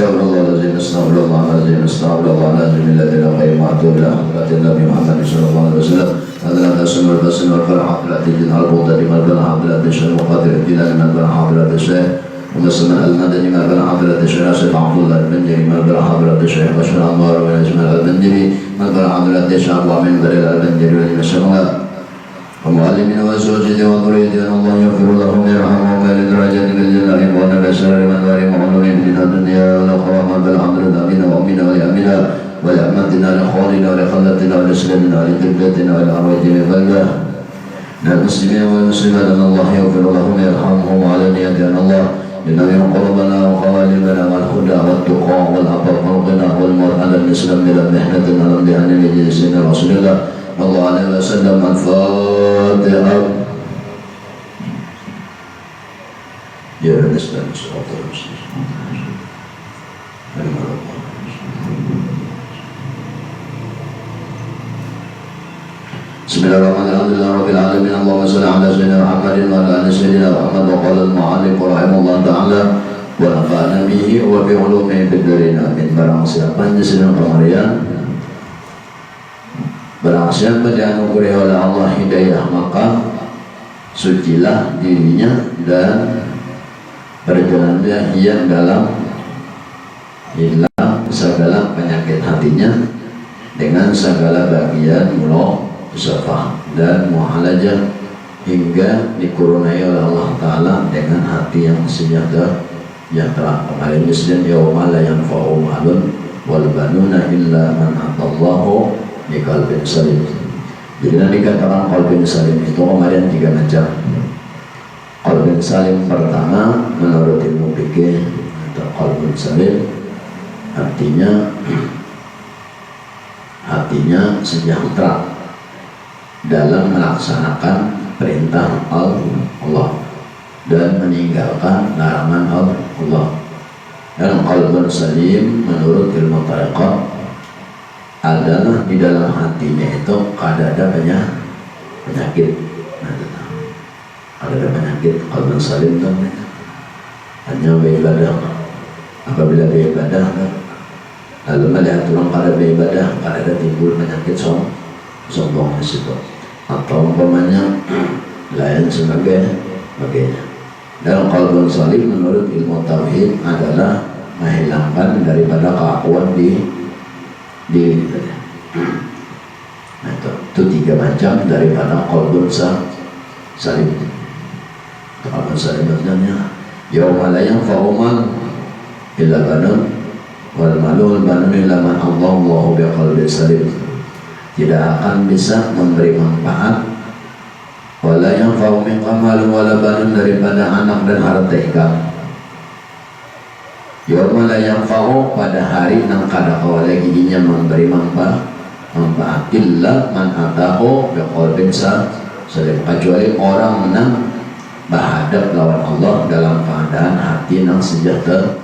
Astagfirullahaladzim, astagfirullahaladzim, astagfirullahaladzim, alladzi la ilaha illa huwa ila hadratin Nabi Muhammad sallallahu alaihi wasallam. Adalah tasawwur basin wal farah la tijin al bughd liman bal hadrat syekh muqaddir dilal liman bal hadrat syekh ومسلم المدني ما بين حضرة الشيخ عبد الله البنجري ما بين حضرة الشيخ بشر أنوار ونجم البنجري ما بين حضرة الشيخ أبو عمين دليل البنجري ونجم ومعلمين وزوجته وذريته الله يغفر لهم ويرحمهم ولدرجات بالجنة ونبشر من ورهم وعلوهم من الدنيا والأخرى ما بين حضرة أمينة وأمينة ولأمينة ولأمتنا لإخواننا ولخلتنا ولسلمنا ولكبتنا ولأرواح من بلده المسلمين والمسلمات أن الله يغفر لهم ويرحمهم وعلى نية أن الله إنهم قربنا وقوالبنا والهدى والتقى والعفاف والغنى والموت على الإسلام إلى محنة على امتحان من سيدنا رسول الله صلى الله عليه وسلم. الفاتحة. يا الإسلام صراط المستقيم. Bismillahirrahmanirrahim. Rabbil alamin. Allahumma shalli ala sayyidina Muhammadin wa ala ali sayyidina Muhammad. Wa qala al-mu'allif rahimahullah ta'ala wa nafa'ana bihi wa bi ulumihi fid dharain amin. Barang siapa yang sedang kemarian, barang siapa dianugerahi oleh Allah hidayah, maka sucilah dirinya dan berjalanlah ia dalam hilang segala penyakit hatinya dengan segala bagian musafah dan muhalajah hingga dikurunai oleh Allah Ta'ala dengan hati yang sejahtera. Kemarin disebut yauma la yanfa'u malun wal banuna illa man atallahu biqalbin salim. Jadi nanti dikatakan qalbin salim itu kemarin 3 macam. Qalbin salim pertama menurut ilmu fikih atau qalbin salim artinya hatinya sejahtera dalam melaksanakan perintah Allah dan meninggalkan larangan Allah. Dan qalbun salim menurut ilmu tarekat adalah di dalam hatinya itu ada penyakit. Ada penyakit qalbun salim itu hanya beribadah. Apabila beribadah lalu melihat orang pada beribadah ada timbul penyakit sombong di situ atau umpamanya lain sebagainya. Dan qalbun salim menurut ilmu tauhid adalah menghilangkan daripada keakuan di diri kita. Nah, itu 3 macam daripada qalbun salim. Qalbun salim maksudnya yauma la yanfa'u mal illa banun wal malu wal banun illa man Allahu bi qalbin salim. Tidak akan bisa memberi manfaat wala yanfa'u min qamal wala banun daripada anak dan harta ikam. Yauma la yanfa'u pada hari nang kada kawala giginya memberi manfaat illa man atahu biqalbin salim, kecuali orang menang berhadap lawan Allah dalam keadaan hati nang sejahtera.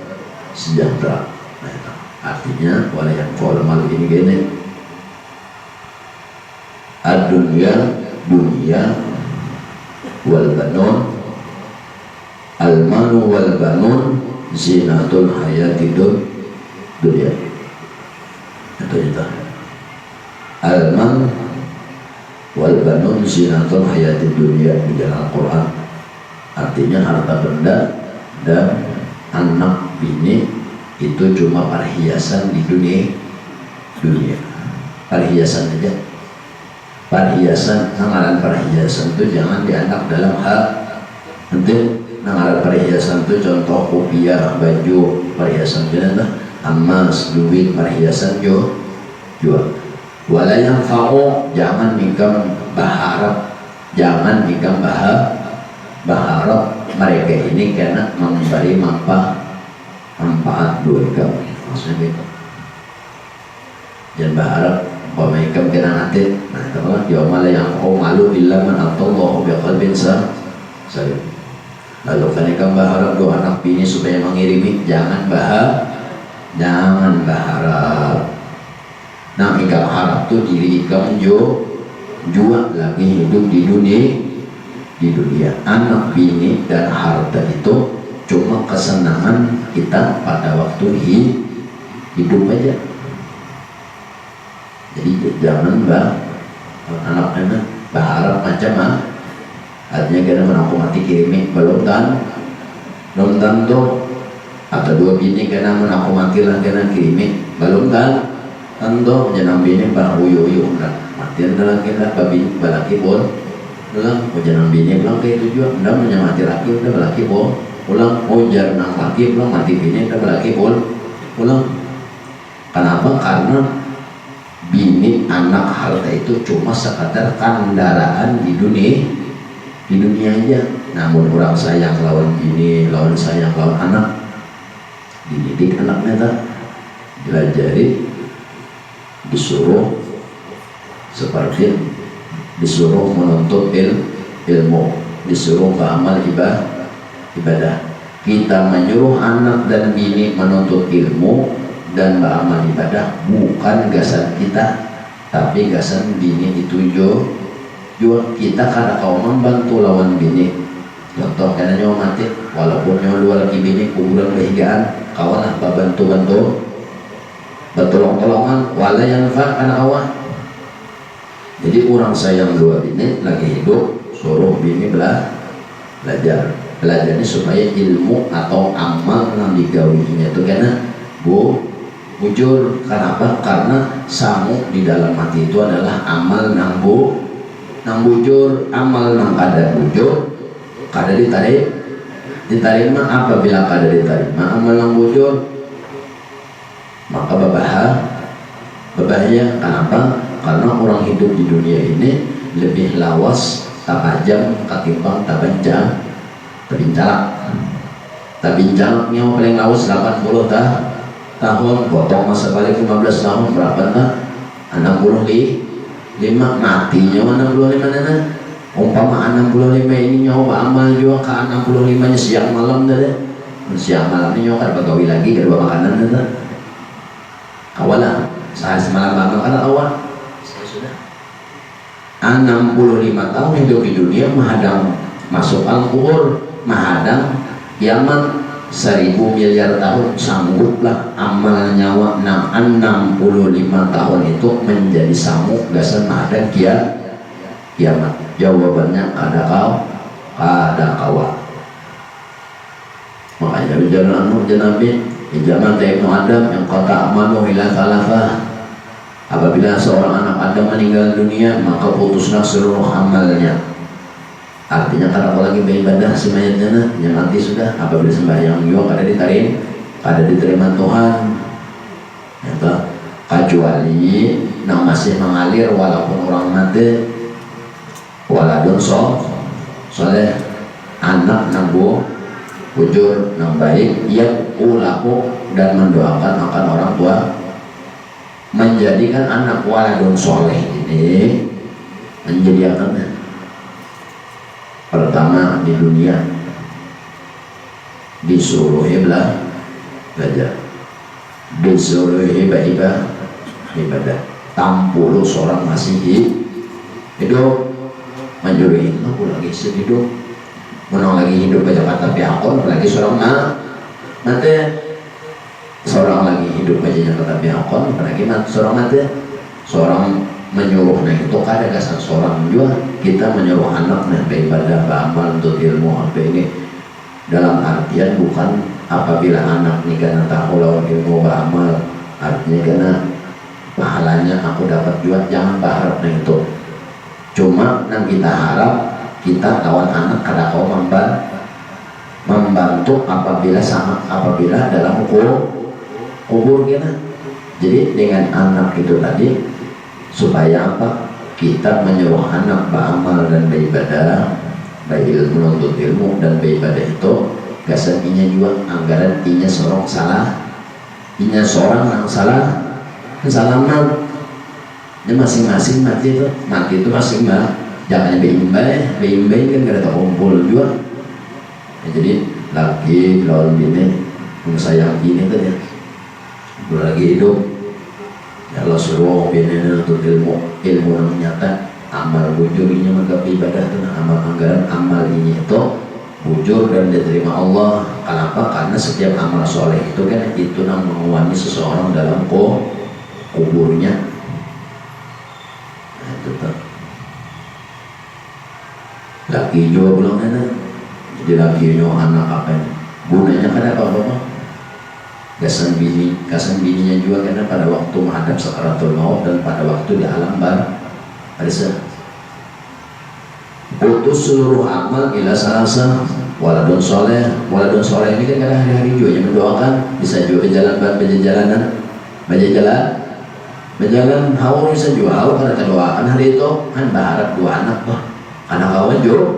Nah, itu artinya wala yanfa'u mal ini gini ad-dunya wal banun al-malu wal banun zinatul hayati dunya. Itu al-mal wal banun zinatul hayati dunya di dalam Al-Quran artinya harta benda dan anak bini itu cuma perhiasan di dunia. Perhiasan aja. Perhiasan, nangaran perhiasan itu jangan dianggap dalam hal nanti nangaran perhiasan itu contoh kopiah, baju, perhiasan jenis emas, duit, perhiasan jual. Wala yanfa'u jangan nikam berharap, jangan nikam berharap mereka ini karena memberi manfaat duit kamu, maksudnya gitu. Jangan berharap bahwa mereka kena nanti. Nah itu kan yauma la yanfa'u malu illa man atallahu biqalbin salim. Lalu mereka berharap doa anak bini supaya mengirimi, jangan berharap. Nah ikam harap tuh diri ikam jual lagi hidup di dunia. Anak bini dan harta itu cuma kesenangan kita pada waktu hidup aja. Jadi jangan anak-anak berharap macam artinya kena menangku mati kirimi belum tentu atau dua bini kena menangku mati lah kena kirimi belum tentu jangan bini uyu mati adalah kena babi balaki pun ulang jangan bini pulang kayak itu juga udah menyamati laki udah balaki pun ulang ujar nang laki pulang mati bini udah balaki pun ulang. Kenapa? Karena bini anak harta itu cuma sekadar kendaraan di dunia aja. Namun orang sayang lawan bini, lawan sayang lawan anak, dididik anaknya tak dilajari, disuruh seperti disuruh menuntut ilmu, disuruh beramal ibadah. Kita menyuruh anak dan bini menuntut ilmu dan beramal ibadah bukan gasan kita, tapi gasan bini itu juga kita karena kau membantu lawan bini. Contoh karena nyawa mati walaupun nyawa dua lagi bini kuburan kehigaan kawan apa bantu bertolong-tolongan wala yang karena kawan. Jadi orang sayang dua bini lagi hidup suruh bini belajarnya supaya ilmu atau amal yang digawinya itu karena bujur. Kenapa? Karena samuk di dalam hati itu adalah amal nang bujur, amal nang kada bujur kada diterima. Apabila kada diterima amal nang bujur maka berbahaya. Kenapa? Karena orang hidup di dunia ini lebih lawas tapajam ketimbang tabincalak. Tabincalak nyawa paling lawas 80 tahun, potong masa balik 15 tahun berapa tak? 65 mati nyawa 65 nana. Umpama 65 ini nyawa amal juga ke 65 nya siang malam dah. Siang malam ini nyawa kan pegawai lagi kedua makanan dah. Kawalan saya semalam amal kada awal. Saya sudah 65 tahun hidup di dunia menghadang masuk al-kubur, menghadang kiamat. 1000 miliar tahun sangguplah amal nyawa 65 tahun itu menjadi sanggup gasan ada kiamat. Jawabannya ada kawa. Makanya bicara Nabi di zaman Ibnu Adam yang kata amanu ila salafah. Apabila seorang anak Adam meninggal dunia maka putuslah seluruh amalnya. Artinya karena kalau lagi beribadah si mayatnya yang mati sudah, apabila sembahyang juga kada diterima Tuhan ya, kecuali yang masih mengalir walaupun orang mati waladun soleh anak nang bujur nang baik yang ulaku dan mendoakan akan orang tua. Menjadikan anak waladun soleh ini menjadi anaknya pertama di dunia disuruh belajar, disuruh ibadah, tampulu seorang masih hidup menjuri aku lagi hidup menang lagi hidup aja kata piakon lagi seorang mati seorang lagi hidup aja kata piakon apalagi seorang mati seorang menyuruh itu kada gasan seorang juga kita menyuruh anak beribadah beramal untuk ilmu apa ini dalam artian bukan apabila anak ini karena tahu lawan ilmu beramal artinya karena pahalanya aku dapat juga jangan berharap itu cuma yang kita harap kita lawan anak kada kau membantu apabila dalam kubur kita. Jadi dengan anak itu tadi supaya apa? Kita menyuruh anak beramal dan beribadah, baik menuntut ilmu dan beribadah itu gasan inya juga anggaran inya seorang yang salah ini masing-masing mati itu masing-masing jangan beimbai kan gak ada kumpul juga ya, jadi lagi lawan bini sayang bini tadi lagi hidup ya Allah suruh bini untuk ilmu yang nyata amal bujurinya maka ibadah itu amal anggaran amal ini itu bujur dan diterima Allah. Kenapa? Karena setiap amal soleh itu kan itu menguangi seseorang dalam kuburnya. Nah, itu tuh. Laki juga belum ada. Jadi laki juga anak apa ini? Gunanya kan apa? Kasan bininya juga karena pada waktu menghadap sakaratul maut dan pada waktu di alam barzah. Putus seluruh amal ila salasa waladun soleh. Waladun soleh ini kan kadang hari-hari juga yang mendoakan, bisa juga berjalan haur bisa juga haur karena doakan hari itu kan berharap dua anak tuh anak kawan juga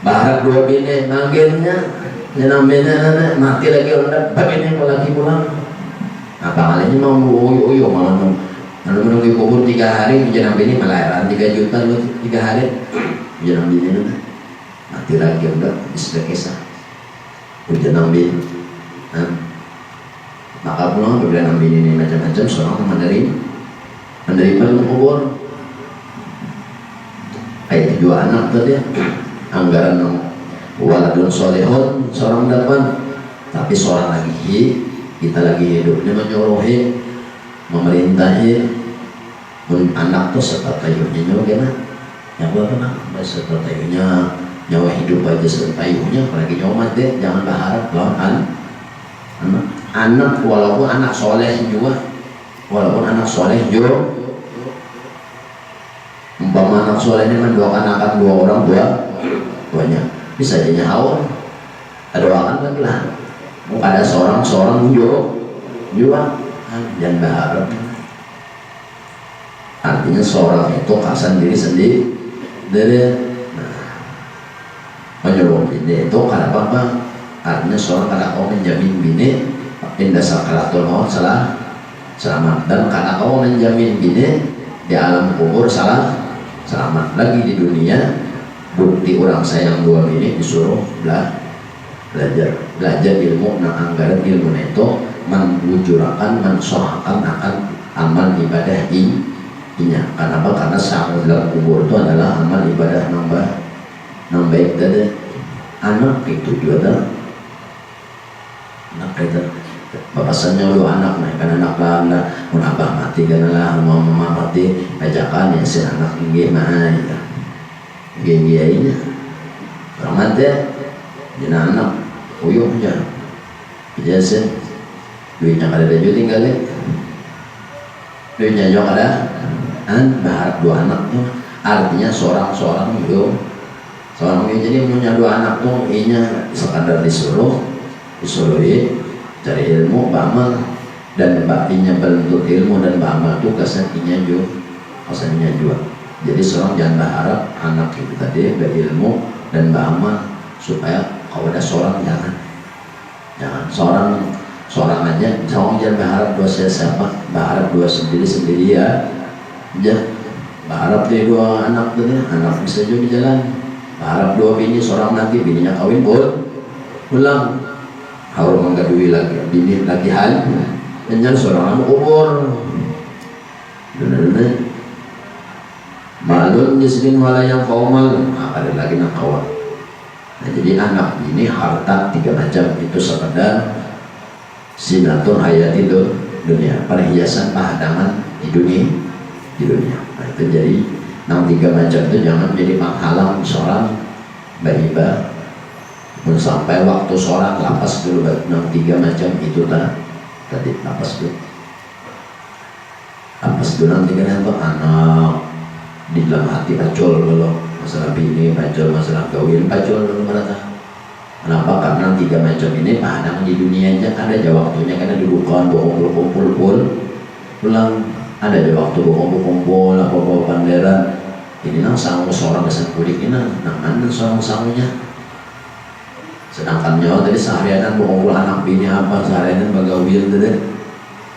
berharap dua bini manggilnya jangan bini mati lagi orang begini kalau lagi pulang apa halnya mau uyu malah menunggu kubur 3 hari jangan bini melahiran 3 juta lu 3 hari jangan bini mati lagi udah bisa kisah jangan bini maka pulang berbeda bini ini macam-macam seorang menerima kubur kayak 7 anak tadi anggaran waladun solehun seorang dapat, tapi seorang lagi kita lagi hidupnya menyuruhi memerintahi anak tuh serta tayunya gimana yang gua kenal serta tayunya nyawa hidup aja serta tayunya apalagi nyawa mati jangan berharap lawan anak walaupun anak soleh juga umpama anak soleh ini mendoakan akan 2 orang duanya bisa jadi haur doakan lagi lah ada seorang juga jangan berharap. Artinya seorang itu kasan diri sendiri menyuruh bini itu karena apa? Artinya seorang karena kau menjamin bini indah sakaratul maut selamat, dan karena kau menjamin bini di alam kubur selamat lagi di dunia. Bukti orang sayang 2 bini disuruh belajar ilmu anggaran ilmu itu menwujurakan mensohakan akan amal ibadah inya. Kenapa? Karena sangu dalam kubur itu adalah amal ibadah nambah baik dari anak itu juga anak itu bapasannya lu anak kan anak lah mun abah mati kan lah mau mama mati ajakan ya si anak ini mah ya gini aja orang mati jadi anak uyuh aja biasa duitnya kada ada juga tinggal duitnya juga ada berharap 2 anak tuh artinya seorang itu jadi punya 2 anak tuh inya sekadar disuruhi cari ilmu beramal dan bakinya bentuk ilmu dan beramal tuh kesannya juga jadi seorang jangan berharap anak itu tadi berilmu dan beramal supaya kalau ada seorang jangan seorang aja seorang jangan berharap 2 siapa berharap 2 sendiri ya berharap dia 2 anak tuh anak bisa juga jalan berharap 2 bini seorang nanti bininya kawin pulang harus menggadui lagi bini lagi hal dan jangan seorang anak kubur benar-benar malun jisrin walayang kaumal ada lagi nak kawan. Nah, jadi anak ini harta 3 macam itu sekedar sinatun hayati dunia perhiasan pahadangan di dunia. Nah, itu jadi 3 macam itu jangan menjadi penghalang seorang beribadah pun sampai waktu seorang lapas dulu 3 macam itu tadi lapas dulu nanti kan anak di dalam hati pacul dulu masalah bini pacul masalah kawin pacul dulu merata. Kenapa? Karena 3 macam ini padang di dunia aja ada aja waktunya karena dibuka bohong kumpul pulang ada aja waktu bohong kumpul apa bawa panderan ini nang sangu seorang kesan kudik ini nang seorang sangunya sedangkan nyawa tadi seharian bohong anak bini apa seharian bagawil tadi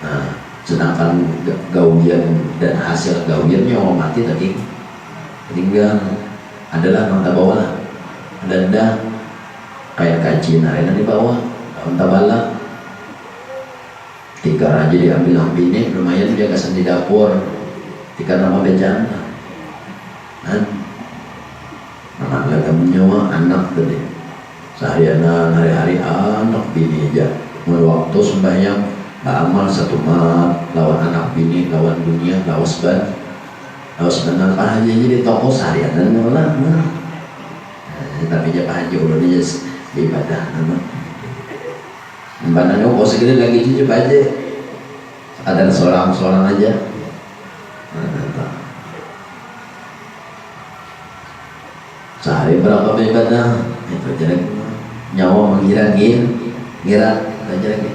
nah sedangkan gawian dan hasil gawian nyawa mati tadi tinggal adalah nonton bawah lah ada kayak kaji narena di bawah daun tabala 3 raja diambil yang bini lumayan dia kesan di dapur 3 nama bencana lagi menyawa anak tadi seharian hari-hari anak bini aja waktu sembahyang amal satu mat lawan anak bini lawan dunia lawas benar Pak Haji jadi tokoh seharian dan malah tapi dia Pak Haji ulunnya ibadah nama Mbak kok segini lagi cuci aja ada seorang aja sehari berapa ibadah itu jadi nyawa mengira aja lagi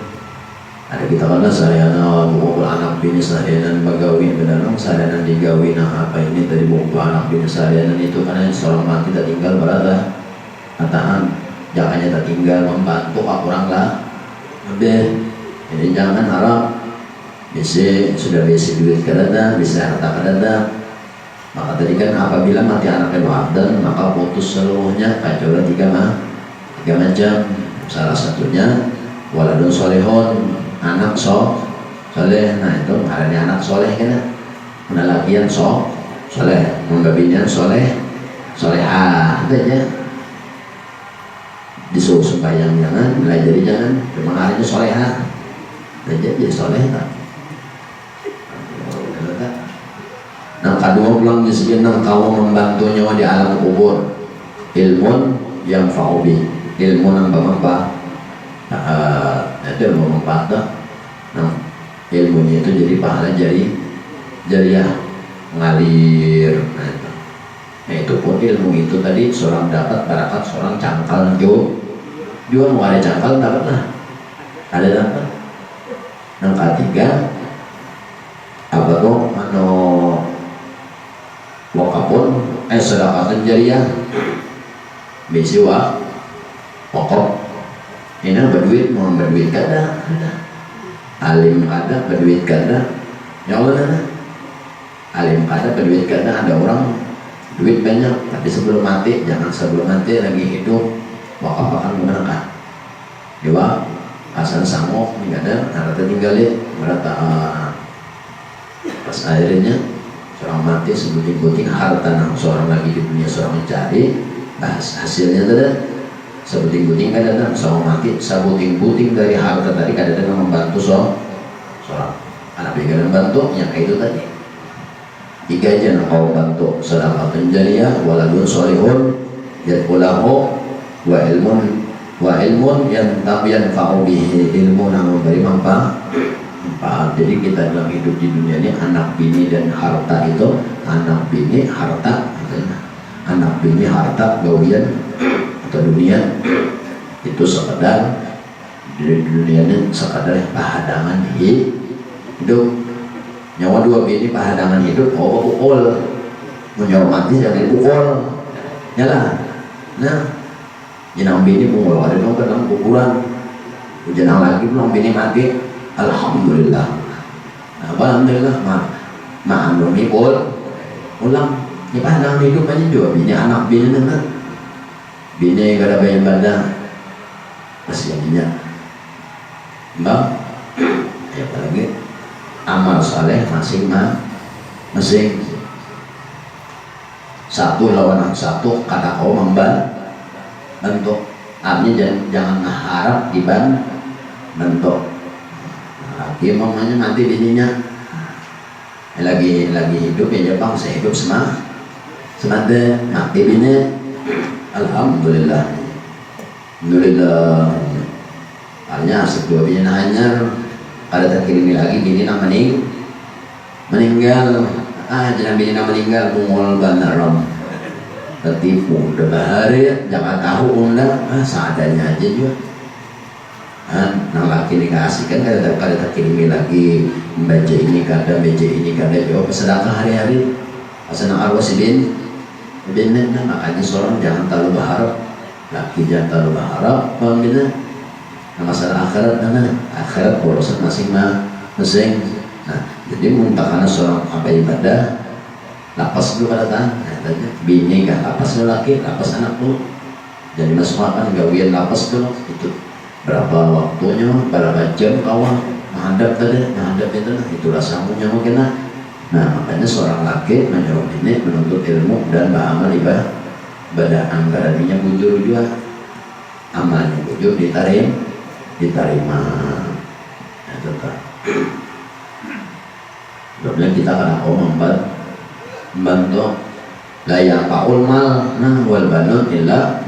ada kita kan seharian buku anak bini seharian bagawi benar seharian digawi nah apa ini tadi buku anak bini seharian itu karena seorang mati tak tinggal berada katakan jangannya tak tinggal membantu orang lah udah jadi jangan harap sudah bisa duit kadada bisa harta kadada maka tadi kan apabila mati anaknya wahdan maka putus seluruhnya kacau 3 macam salah satunya waladun solehon anak soleh nah itu ada anak soleh kan penalakian soleh membabinya solehah itu aja disuruh sembahyang jangan belajar jangan memang harinya solehah jadi soleh tak nah kedua pulang di sini kamu membantu nyawa di alam kubur ilmun yang faubi ilmu yang bermanfaat itu ilmu bermanfaat nah ilmunya itu jadi pahala jariah ngalir nah itu pun ilmu itu tadi seorang dapat barakat seorang cangkal juga mau ada cangkal dapat lah ada dapat yang ketiga apa tuh wakapun sedekah jariah bisi wakaf ini berduit mau berduit kada alim kada berduit kada ya Allah alim kada berduit kada ada orang duit banyak tapi sebelum mati jangan sebelum mati lagi hidup wakaf akan menerka dewa asal sanggup nggak ada harta tinggalin berata pas akhirnya seorang mati sebuting-buting harta nang seorang lagi di dunia seorang mencari hasilnya ada sebuting-buting kadang seorang mati sebuting-buting dari harta tadi kadang membantu seorang anak bini membantu yang itu tadi 3 aja kau bantu sedekah jariyah waladun sholihun yad'ulahu wa ilmun yang yanfa'u bihi ilmu yang memberi manfaat. Jadi kita dalam hidup di dunia ini anak bini dan harta itu anak bini harta gawian atau dunia itu sekedar di dunia ini sekedar pahadangan hidup nyawa 2 bini pahadangan hidup pukul menyawa mati jangan dipukul nyala nah jenang bini pukul ada dong kadang pukulan jenang lagi belum bini mati alhamdulillah alhamdulillah ma'am mikul ulang ini pahadangan hidup aja juga bini anak bini kan bini kada bayar badan masih jadinya mbak ya apalagi amal saleh masing-masing satu lawan satu kata kau membantu artinya jangan harap dibantu lagi mamanya nanti bininya lagi hidup ya Jepang saya hidup semata mati bini alhamdulillah hanya asik 2 bini hanya ada terkirimi lagi bini nak meninggal jangan bini nak meninggal mungol banaram tertipu udah bahari jangan tahu seadanya aja juga nang laki dikasih kan kada terkirimi lagi baca ini kada jawab sedekah hari-hari asal nang arwah si bin makanya seorang jangan terlalu berharap laki jangan terlalu berharap bina nah masalah akhirat urusan masing-masing nah jadi muntakana seorang apa ibadah lapas dulu pada tanya bini kan lapas laki lapas anak dulu jadi masuk makan gawian lapas dulu itu berapa waktunya berapa jam kawan menghadap itu rasamunya mungkin nah makanya seorang laki menyuruh ini menuntut ilmu dan beramal pada anggarannya bujur juga, amalnya bujur diterima. Ya, tetap. Kemudian kita kadang membantu la yang paul mal nah wal banun illa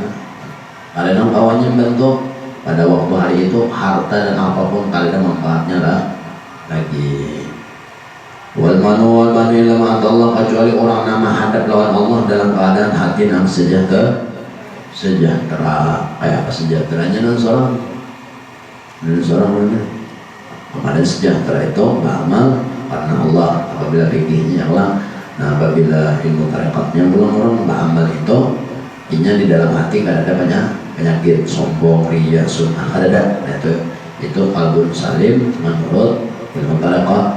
kalian kawannya membantu pada waktu hari itu harta dan apapun kalian manfaatnya lah lagi. Wal manu illa ma Allah, kecuali orang nama hadap lawan Allah dalam keadaan hati yang sejahtera. Kayak apa sejahteranya dan seorang mana kepada sejahtera itu beramal karena Allah. Apabila fikihnya Allah, nah apabila ilmu tarekatnya belum orang beramal itu inya di dalam hati kan ada banyak penyakit sombong, riya, sunnah ada. Nah, itu qalbun salim menurut ilmu tarekat,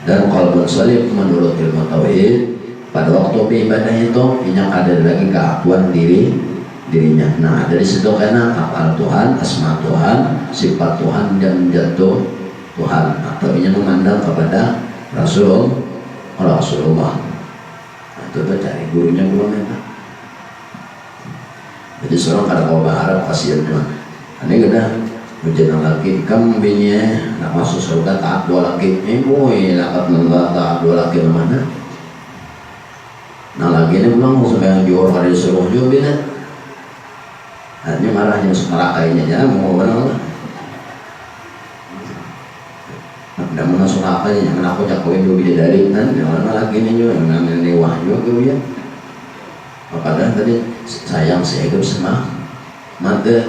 dan qalbun salim menurut ilmu tauhid. Pada waktu beribadah itu inya ada lagi keakuan dirinya. Nah dari situ karena afal Tuhan, asma Tuhan, sifat Tuhan dan jatuh Tuhan, atau inya memandang kepada Rasulullah. Nah, itu cari gurunya belum ya. Jadi seorang kadang kau berharap kasihan cuma ini udah hujan lagi kamu binya nak masuk surga taat dua lagi boy lakat nggak taat dua lagi mana. Nah lagi ini pulang mau sampai jual hari suruh juga bina. Hanya marahnya semerakainya aja mau benar. Tidak mau masuk apa aja, jangan aku cakuin dua bidadari kan, jangan lagi ini juga dengan dewa juga ya. Padahal tadi sayang saya hidup sama mata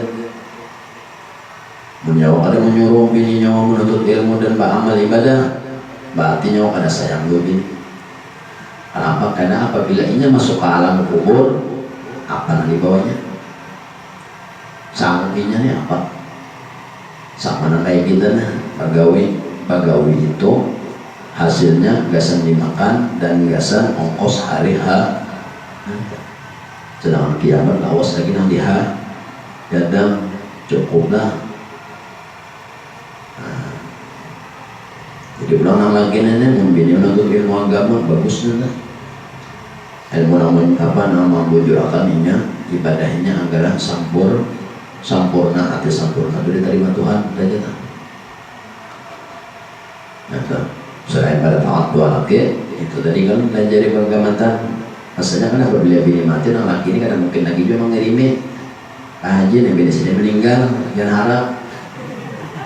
menjawab ada menyuruh bini nyawa menuntut ilmu dan beramal ibadah, berarti nyawa ada sayang dua bini. Kenapa? Karena apabila ini masuk ke alam kubur, apa yang dibawanya? Sanggupinya nih apa? Sama kayak kita nih, pegawai itu hasilnya gasan dimakan dan gasan ongkos hari-hari. Sedangkan kiamat lawas lagi nang diha gadang cukuplah. Nah, jadi ulang lagi nenek membini untuk ilmu agama bagusnya. Ilmu nama bujur akalnya ibadahnya agar sempurna hati sempurna itu diterima Tuhan saja. Nah, selain pada taat dua laki itu tadi kan belajar pergamatan. Maksudnya kan apabila bini mati, orang laki ini kadang mungkin lagi juga mengirimi Pak Haji, yang bini sini meninggal, jangan harap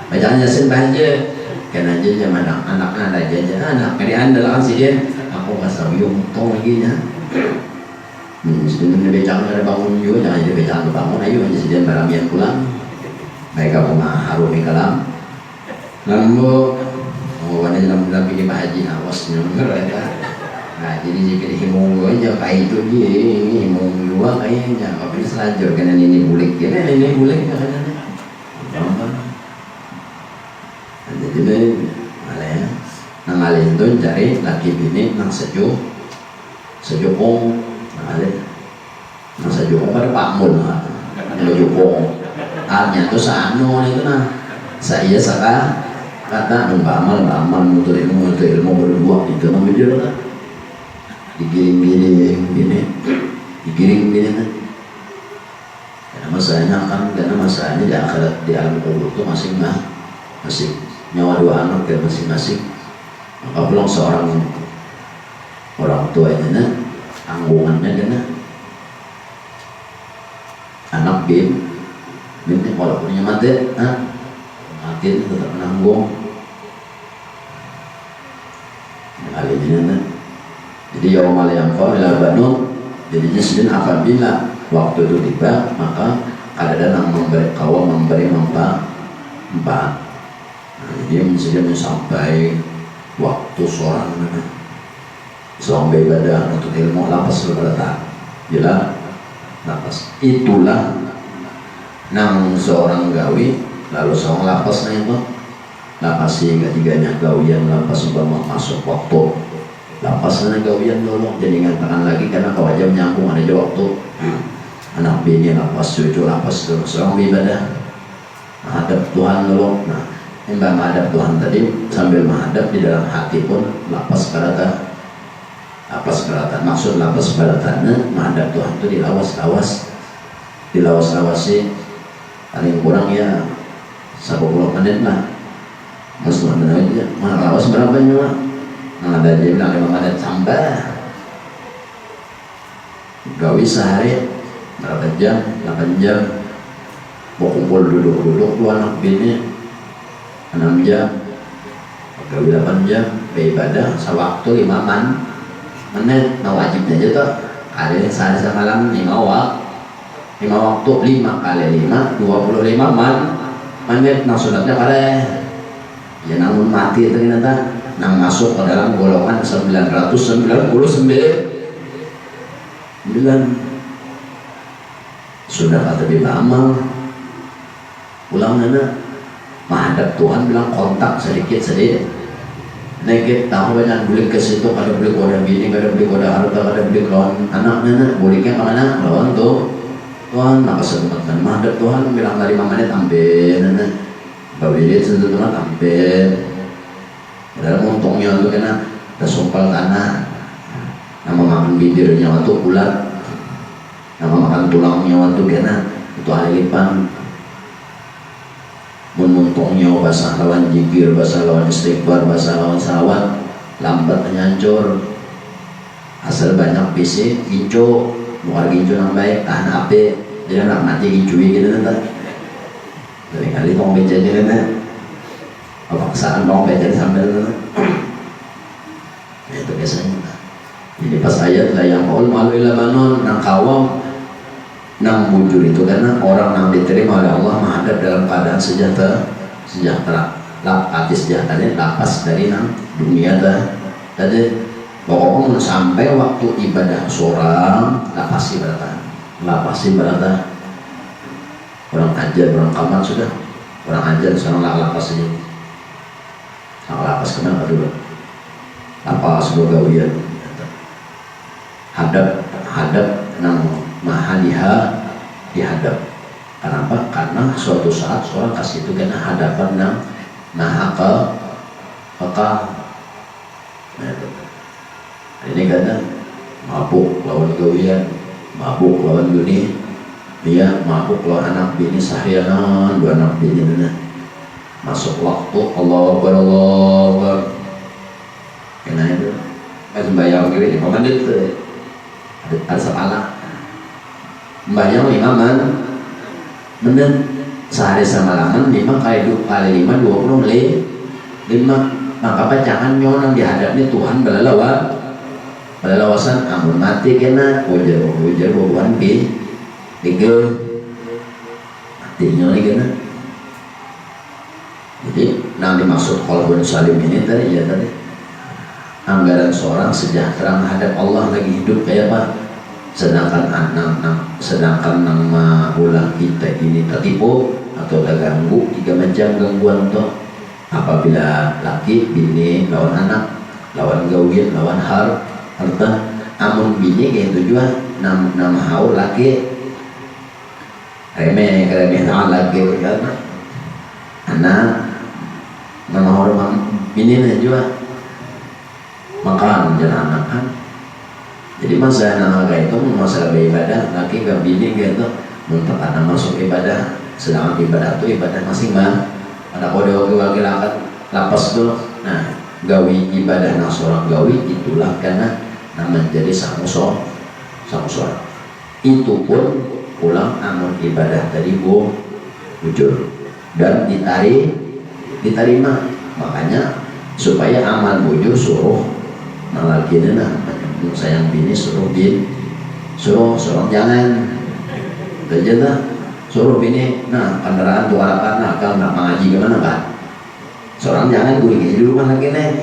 bacaan Yasin Pak Haji kan aja zaman anaknya ada aja anak, kali anda lah si dia aku gak tahu yung tong lagi nya sebelum dia becang ada bangun juga, jangan jadi becang ke bangun ayo aja si dia baramian pulang mereka mau harumi kalam lambo mau pada dalam bini Pak Haji awas nyengger ya. Nah jadi jika himung gua aja kayak itu dia himung gua kayaknya tapi selanjut karena ini bulik kita ini bulik kan jadi malah ya nang alih itu cari laki bini nang sejukong nang alih nang sejukong pada pakmun lah sejukong artinya itu sano itu nah saya saka kata beramal untuk ilmu berdua itu namanya dia lah digiring gini kan karena masalahnya di akhirat di alam kubur itu masing nyawa dua anak dan masing-masing maka belum seorang orang tuanya tanggungannya kena anak binti walaupun mati tetap menanggung kali ini jadi yaumal yanfa ila banun jadi jisdin apabila waktu itu tiba maka kadang memberi manfaat. Nah, jadi misalnya sampai waktu seorang beribadah untuk ilmu lapas berkata jelas lapas itulah nang seorang gawi lalu seorang lapas itu lapas ketiganya gawian lapas umpama masuk waktu lapas na gawian dulu jadi ngantakan lagi karena kau aja menyambung ada waktu anak bini lapas cucu lapas dulu seorang beribadah menghadap Tuhan dulu. Nah menghadap Tuhan tadi sambil menghadap di dalam hati pun lapas karata lapas beratan. Maksud lapas beratannya menghadap Tuhan itu dilawas-lawasi paling kurang ya 10 menit lah. Maksudnya aja lawas berapa nyawa? Nah ada dia bilang 5 menit sampai gawi sehari berapa jam? 8 jam. Mau kumpul duduk-duduk dua anak bini 6 jam, gawi 8 jam, beribadah sewaktu 5 menit. Nah wajibnya aja tuh kali sehari semalam 5 waktu 5 kali 5 25 menit. Nah sunatnya kare ya namun mati ternyata nang masuk ke dalam golongan 999 sudah kata amal ulang nana menghadap Tuhan bilang kontak sedikit nekit tahu banyak beli ke situ, kada beli koda bini, kada beli koda harta, kada beli lawan anak nana buliknya kemana lawan tuh Tuhan maka sempatkan menghadap Tuhan bilang 5 menit ambil nana bawilit sentuh Tuhan ambil dalam untungnya itu kena tersumpal tanah nama makan bibirnya waktu ulat nama makan tulangnya waktu kena itu alipan muntungnya basah lawan jikir, basah lawan istighfar, basah lawan salawat lambat nyancur asal banyak bisik gincu bukan gincu yang baik tahan api jadi anak mati gincui gitu nanti dari kali tong beja jadi nanti paksaan tong beja sambil itu biasanya. Jadi pas ayat lah yang malu ilabanon nang kawam nang bujur itu karena orang yang diterima oleh Allah menghadap dalam keadaan sejahtera hati sejahteranya lapas dari nang dunia dah. Jadi pokoknya sampai waktu ibadah seorang lapasi berata orang ajar orang kamar sudah orang ajar seorang lapas saja sang lapas kemana dulu lapas gawian hadap nang maha dihadap. Kenapa? Karena suatu saat seorang kasih itu kena hadapan nang maha kekal. Ini kata mabuk lawan gawian, mabuk lawan dunia, dia mabuk lawan anak bini sahrianan, 2 anak bini mana masuk waktu Allah kena itu kan bayang gitu di mana itu ada sepalah bayang 5 menit sehari semalaman 5 kali 5 20 maka jangan nyonang dihadapnya Tuhan belalawasan amun mati kena ujar bukan tiga matinya lagi kena. Jadi yang dimaksud qalbun salim ini tadi anggaran seorang sejahtera menghadap Allah lagi hidup kayak apa, sedangkan nama ulah kita ini tertipu atau terganggu 3 macam gangguan tuh apabila laki bini lawan anak lawan gawin lawan harta amun bini kayak tujuan nama haur laki remeh lawan laki anak nama hormat bini juga makan jalan anak kan. Jadi masalah kayak itu masalah ibadah laki ke bini gitu untuk anak masuk ibadah sedangkan ibadah itu ibadah masing-masing ada kode wakil lapas dulu. Nah gawi ibadah nah seorang gawi itulah karena menjadi samusor itu pun pulang amun ibadah tadi bujur dan diterima. Makanya supaya amal bujur suruh lagi nah sayang bini suruh jangan terjadi suruh bini nah kendaraan tuh arah nah kalau nak mengaji gimana kan seorang jangan gue di rumah lagi nih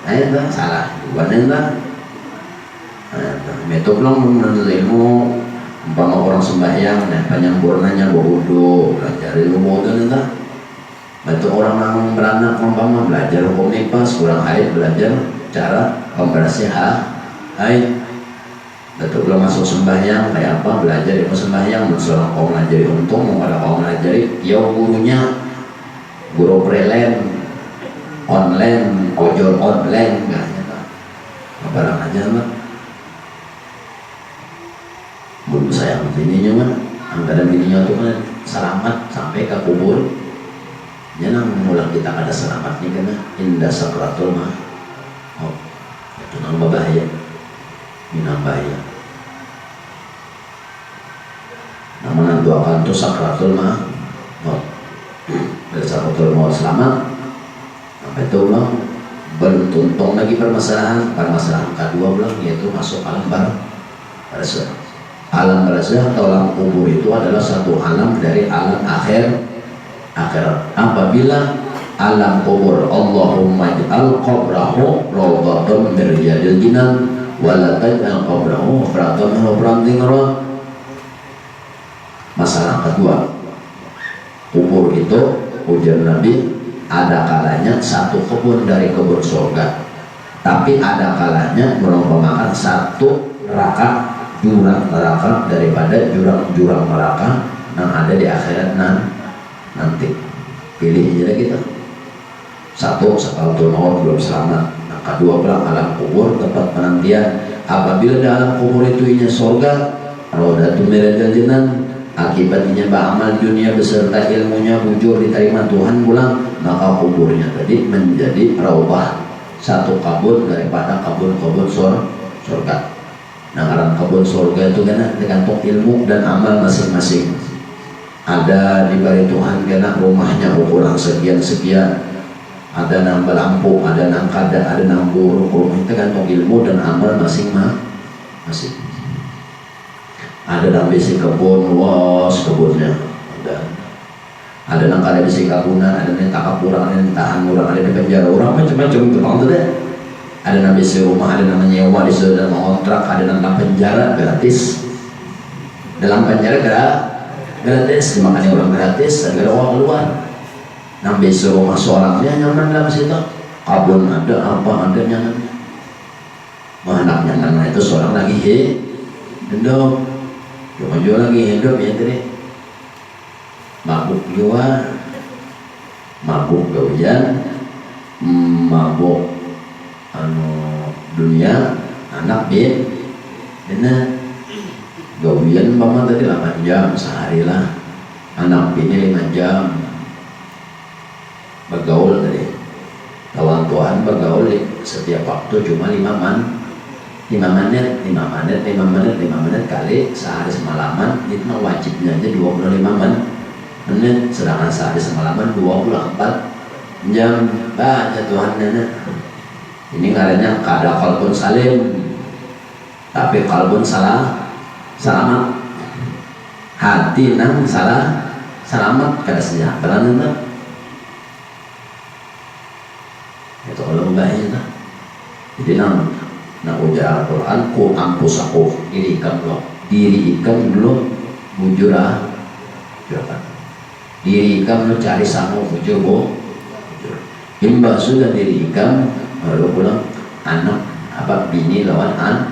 itu salah bukan itu metode belum menurut ilmu umpama orang sembahyang nah penyempurnanya berwudu belajar ilmu itu itu orang yang beranak umpama belajar hukum nifas kurang haid belajar cara kompresi haid. Betul belum masuk sembahyang kayak apa belajar ilmu sembahyang seorang kau ngajari untung ada kau ngajari ya gurunya guru prelen online ojol online barang aja mah belum sayang bininya mah anggaran bininya tuh kan selamat sampai ke kubur jangan mengulang kita ada selamat nih karena indah sakratul mah oh itu nambah bahaya minang bahaya nah menentukan tuh sakratul mah oh dari sakratul mau selamat sampai itu ulang belum tuntung lagi permasalahan kedua ulang yaitu masuk alam barzah. Alam barzah atau alam kubur itu adalah satu alam dari alam akhirat. Apabila alam kubur Allahumma ij'al qabrahu rawdatan min riyadil jinan wa la taj'al qabrahu mafratan min hufratin nar. Masalah kedua, kubur itu ujar Nabi ada kalanya satu kebun dari kebun surga, tapi ada kalanya merupakan satu neraka jurang neraka daripada jurang-jurang neraka yang ada di akhirat nanti. Pilih aja kita. Satu sakaratul maut belum selamat. Yang kedua pula alam kubur tempat penantian. Apabila di alam kubur itu inya surga, raudatul minal jinan, akibatnya beramal dunia beserta ilmunya bujur diterima Tuhan pulang, maka kuburnya tadi menjadi raubah satu kabut daripada kabut-kabut surga. Nah, alam kabut surga itu kan tergantung ilmu dan amal masing-masing. Ada di balik Tuhan kena rumahnya ukuran sekian-sekian, ada nang lampu, ada nang kada, ada nang buruk. Rumah itu tergantung ilmu dan amal masing-masing. Ada nang besi kebun luas kebunnya, ada nang kada besi kebunan, ada yang takap kurang, ada yang tahan kurang, ada yang penjara orang macam-macam itu bang tuh deh. Ada yang besi rumah, ada yang nyewa di situ, ada yang kontrak, ada yang dalam penjara gratis. Dalam penjara gratis, dimakan orang gratis, ada uang keluar. Nang besi rumah seorangnya nyaman dalam situ, kabun ada apa ada nyaman. Anak nyaman itu seorang lagi hidup. Cuma jual lagi hidup ya tadi mabuk juga, mabuk gawian, mabuk dunia, anak dan gawian mama tadi 8 jam sehari lah, anak bini 5 jam bergaul tadi, lawan Tuhan bergaul di setiap waktu cuma 5 menit kali sehari semalaman itu wajibnya aja 25 menit, sedangkan sehari semalaman 24 jam baca Tuhan nenek. Ini ngarannya kada kalbun salim, tapi kalbun selamat, hati nang selamat kada sejahtera nang itu kalau bahaya. Jadi nang ujar Al-Quran ku ampusaku diri ikam dulu bujurah diri ikam lu cari sama bujur imba sudah diri ikam lalu pulang anak apa bini lawan anak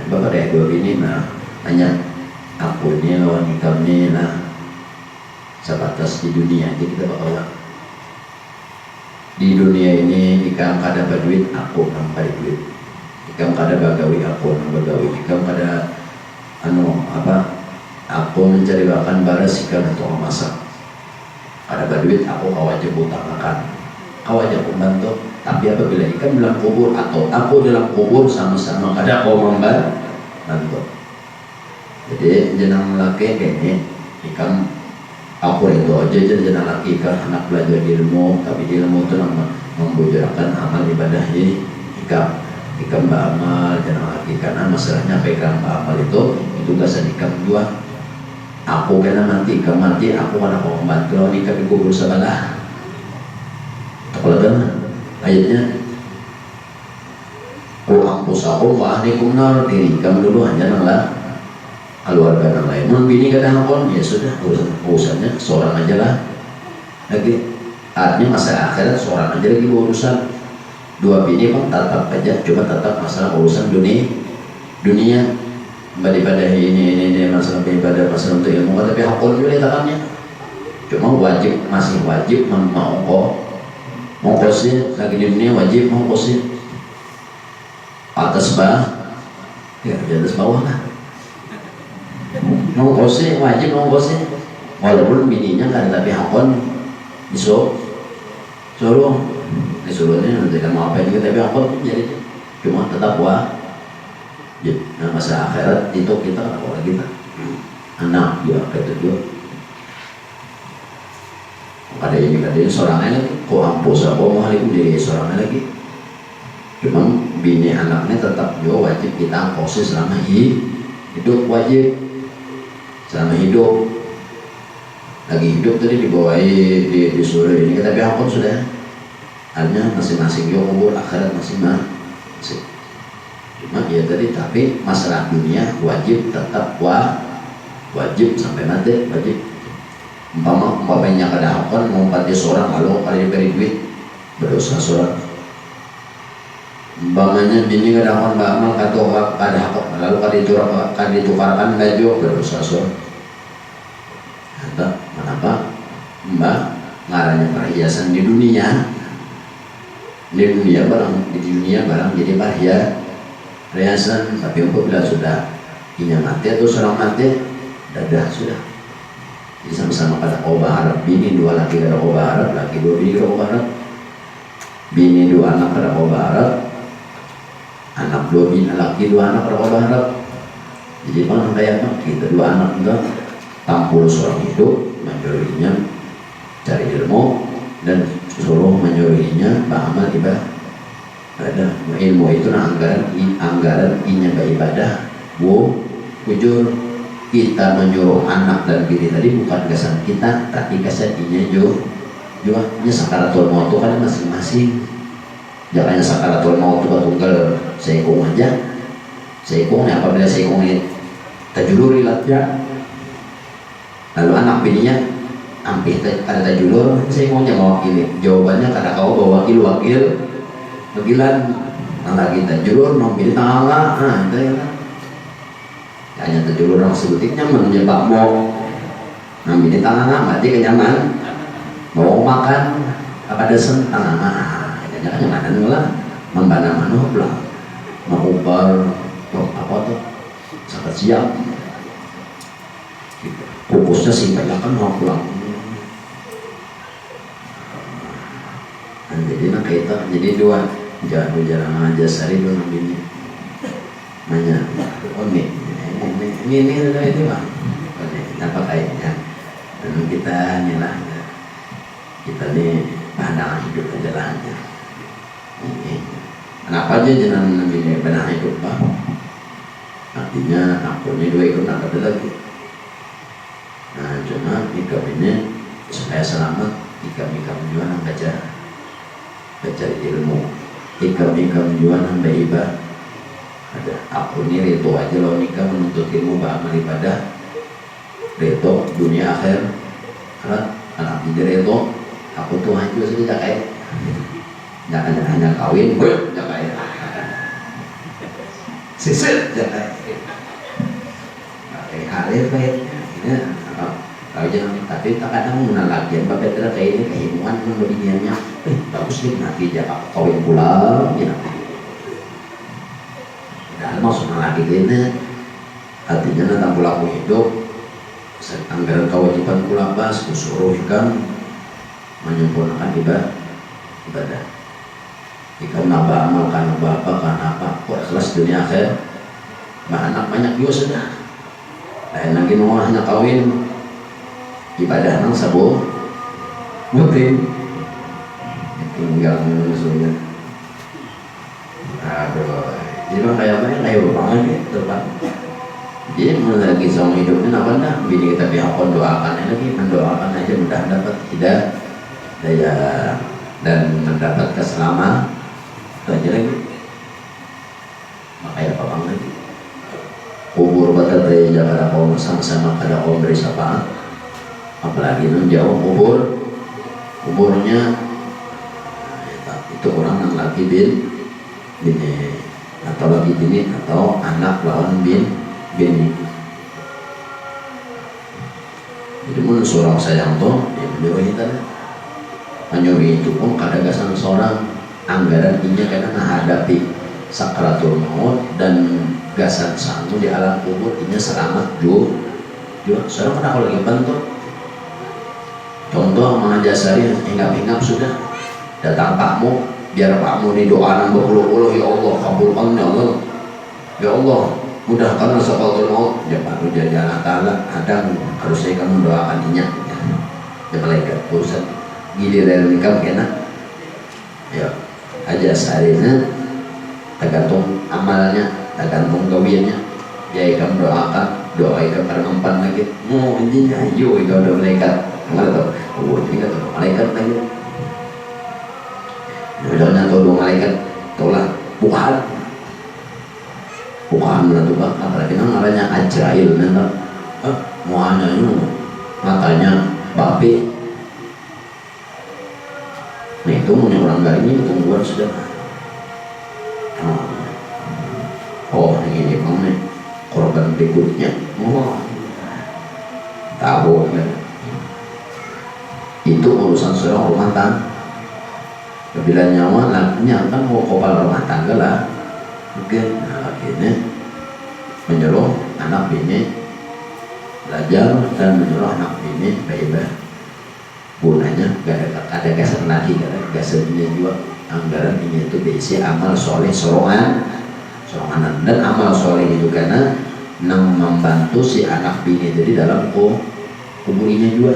bapak ada 2 bini nah hanya aku ini lawan ikam ini lah sebatas di dunia aja kita bakal di dunia ini ikam kada berduit aku nampak duit, ikam kada bagawi aku bagawi, ikam kada aku mencari makan balas ikam untuk memasak, kada berduit aku kawajib utang makan, kawajib membantu. Tapi apabila ikam dalam kubur atau aku dalam kubur sama-sama kada kau membantu. Jadi jenang laki kayaknya ikam aku itu aja jenang laki kan anak belajar ilmu, tapi ilmu itu membujurkan amal ibadah ikam beramal jenang laki karena masalahnya pegang beramal itu tugasan ikam dua. Aku kena mati, ikam mati, aku kan aku membantu lawan ikam di kubur sebelah. Kalau ayatnya ku ampusakum wa ahlikum nar, diri ikam dulu hanya nanglah keluarga yang lain. Mun bini kada hakon ya sudah urusannya seorang aja lah. Lagi artinya masalah akhirat seorang aja lagi berurusan. 2 bini pun tetap aja, cuma tetap masalah urusan dunia daripada ini masalah ibadah, masalah untuk ilmu, tapi hakon juga tangannya. Cuma masih wajib mengkosin lagi di dunia, wajib mengkosin atas ya di atas bawah lah. Nongkosnya wajib nongkosnya, walaupun bininya kan tapi hakon disuruh disuruhnya tidak mau apa juga tapi hakon jadi cuma tetap wajib. Nah masa akhirat itu kita kalau kita anak juga itu juga ada ini seorangnya lagi kok ampus apa mau hal itu jadi seorangnya lagi, cuma bini anaknya tetap juga wajib kita angkosi selama hidup, wajib selama hidup. Lagi hidup tadi dibawai disuruh ini tapi angkot sudah hanya masing-masing juga kubur akhirat masing-masing. Cuma ya tadi tapi masalah dunia wajib tetap wajib sampai mati wajib. Umpamanya kada hakon mau pati seorang lalu kali diberi duit berdosa seorang. Umpamanya bini kada hakon beramal atau kada hakon lalu kali ditukarkan baju berdosa seorang. Kenapa mbak ngaranya perhiasan di dunia barang jadi perhiasan, tapi apabila sudah inya mati atau seorang mati dadah sudah. Jadi sama-sama pada obah Arab, bini dua laki kada obah Arab, laki dua bini kada obah Arab, bini dua anak kada obah Arab, anak dua bini laki dua anak kada obah Arab. Jadi bang kayak apa kita dua anak itu tampul seorang hidup menyuruhnya cari ilmu dan suruh menyuruhnya beramal ibadah. Ilmu itu anggaran inya beribadah bujur. Kita menyuruh anak dan bini tadi bukan kesan kita tapi kesan inya juga sakaratul maut itu kan masing-masing. Jangan sakaratul maut itu tunggal seikung aja, seikungnya apabila seikungnya tajuluri ya. Lalu anak bininya ampih ada tajulur seikungnya mewakili, jawabannya kada kau bawa wakilan lagi tajulur mau bini tangga itu ya kan hanya tajulur orang sebutiknya menyebab mau ngambil di tangan berarti kenyaman mau makan apa desen tangan jangan mana lah membana manuh pulang mau ubar apa tuh sangat siap kukusnya sih banyak kan mau pulang. Jadi nak itu jadi dua jarang aja sehari dua ngambilnya banyak ini itu lah apa kayaknya dan kita inilah kita nih pandangan hidup aja lah ini kenapa aja jangan namanya pandangan hidup pak artinya akunnya dua ikut nak ada lagi. Nah cuma ikam ini supaya selamat ikam juga nang baca ilmu ikam juga nang beribadah. Ada aku ini reto aja loh nikah menuntut ilmu beramal ibadah reto dunia akhir karena anak ini reto aku tuh hanya saja kayak jangan hanya kawin jangan kayak sisir jangan kayak halir kayak ini kalau jangan tapi tak kadang menalagian bapak tidak kayak ini kehimuan memberinya bagus nih nanti jangan kawin pulang ya maksudnya lagi ini artinya tentang pulaku hidup anggaran kewajiban kulabas kusuruh ikan menyempurnakan ibadah ikan nambah amal kan nambah apa kan apa kok ikhlas dunia akhir anak banyak juga sudah lain lagi mau hanya kawin ibadah nang sabu mutim tinggal musuhnya aduh jadi bang kayak apa ya kayak banget ya tepat. Jadi mulai lagi sama hidupnya apa dah bini kita biarkan doakan lagi mendoakan aja mudah dapat hidayah dan mendapat keselamatan itu aja lagi makanya apa bang lagi kubur batai jaga kaum sama-sama kada kaum beri syafaat apalagi menjauh kuburnya itu orang yang laki bini atau lagi bini atau anak lawan bini. Jadi menurut seorang sayang tuh dia menyuruh kita menyuruh itu pun kadang-kadang seorang anggaran inya karena menghadapi sakratul maut dan gasan sangu di alam kubur ini selamat juga. Sekarang kan aku lagi bantu contoh mengajasari hinggap-hinggap sudah datang pakmu, biar pakmu di doa nambah puluh-puluh, ya Allah kabulkan ya Allah, ya Allah mudahkan sakratul maut, ya baru jadi Allah Ta'ala kadang harusnya kamu doakan inya ya malaikat urusan giliran nikah enak ya aja seharinya tergantung amalnya, tergantung gawiannya ya kamu doakan doa ikan pada empan lagi mau intinya ayo itu ada malaikat nggak tahu ini kan malaikat lagi jangan tahu dua malaikat tolak bukaan menentu bak apalagi namanya Ajrail nanti muanya itu matanya babi. Nah itu orang ini tungguan sudah. Oh ini bang nih korban berikutnya. Oh tahu kan? Itu urusan seorang rumah tangga. Bila nyawa lakinya kan mau kepala rumah tangga lah. Oke, nah akhirnya menyuruh anak bini belajar dan menyuruh anak bini baik-baik. Gunanya gak ada gasan lagi, gak ada gasannya juga. Anggaran ini itu berisi amal soleh sorongan dan amal soleh itu karena membantu si anak bini jadi dalam kuburnya juga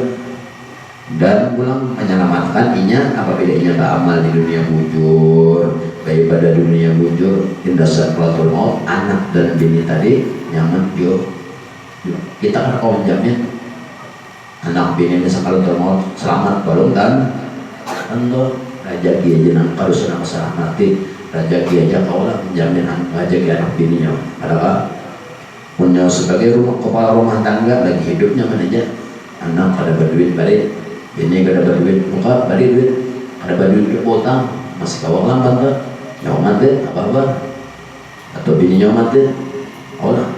dan pulang menyelamatkan inya apabila inya beramal di dunia bujur baik pada dunia bujur indah sakratul maut anak dan bini tadi nyaman juga kita kan kaum jamin anak bini ini sakratul maut selamat balong dan ando raja kia jenang harus senang masalah mati raja kia aja kaulah menjamin raja kia anak bininya padahal punya sebagai kepala rumah tangga lagi hidupnya mana aja anak pada berduit balik bini kada berduit muka balik duit kada berduit utang masih kawang lambat tak nyawa mati apa atau bini nyawa mati kaulah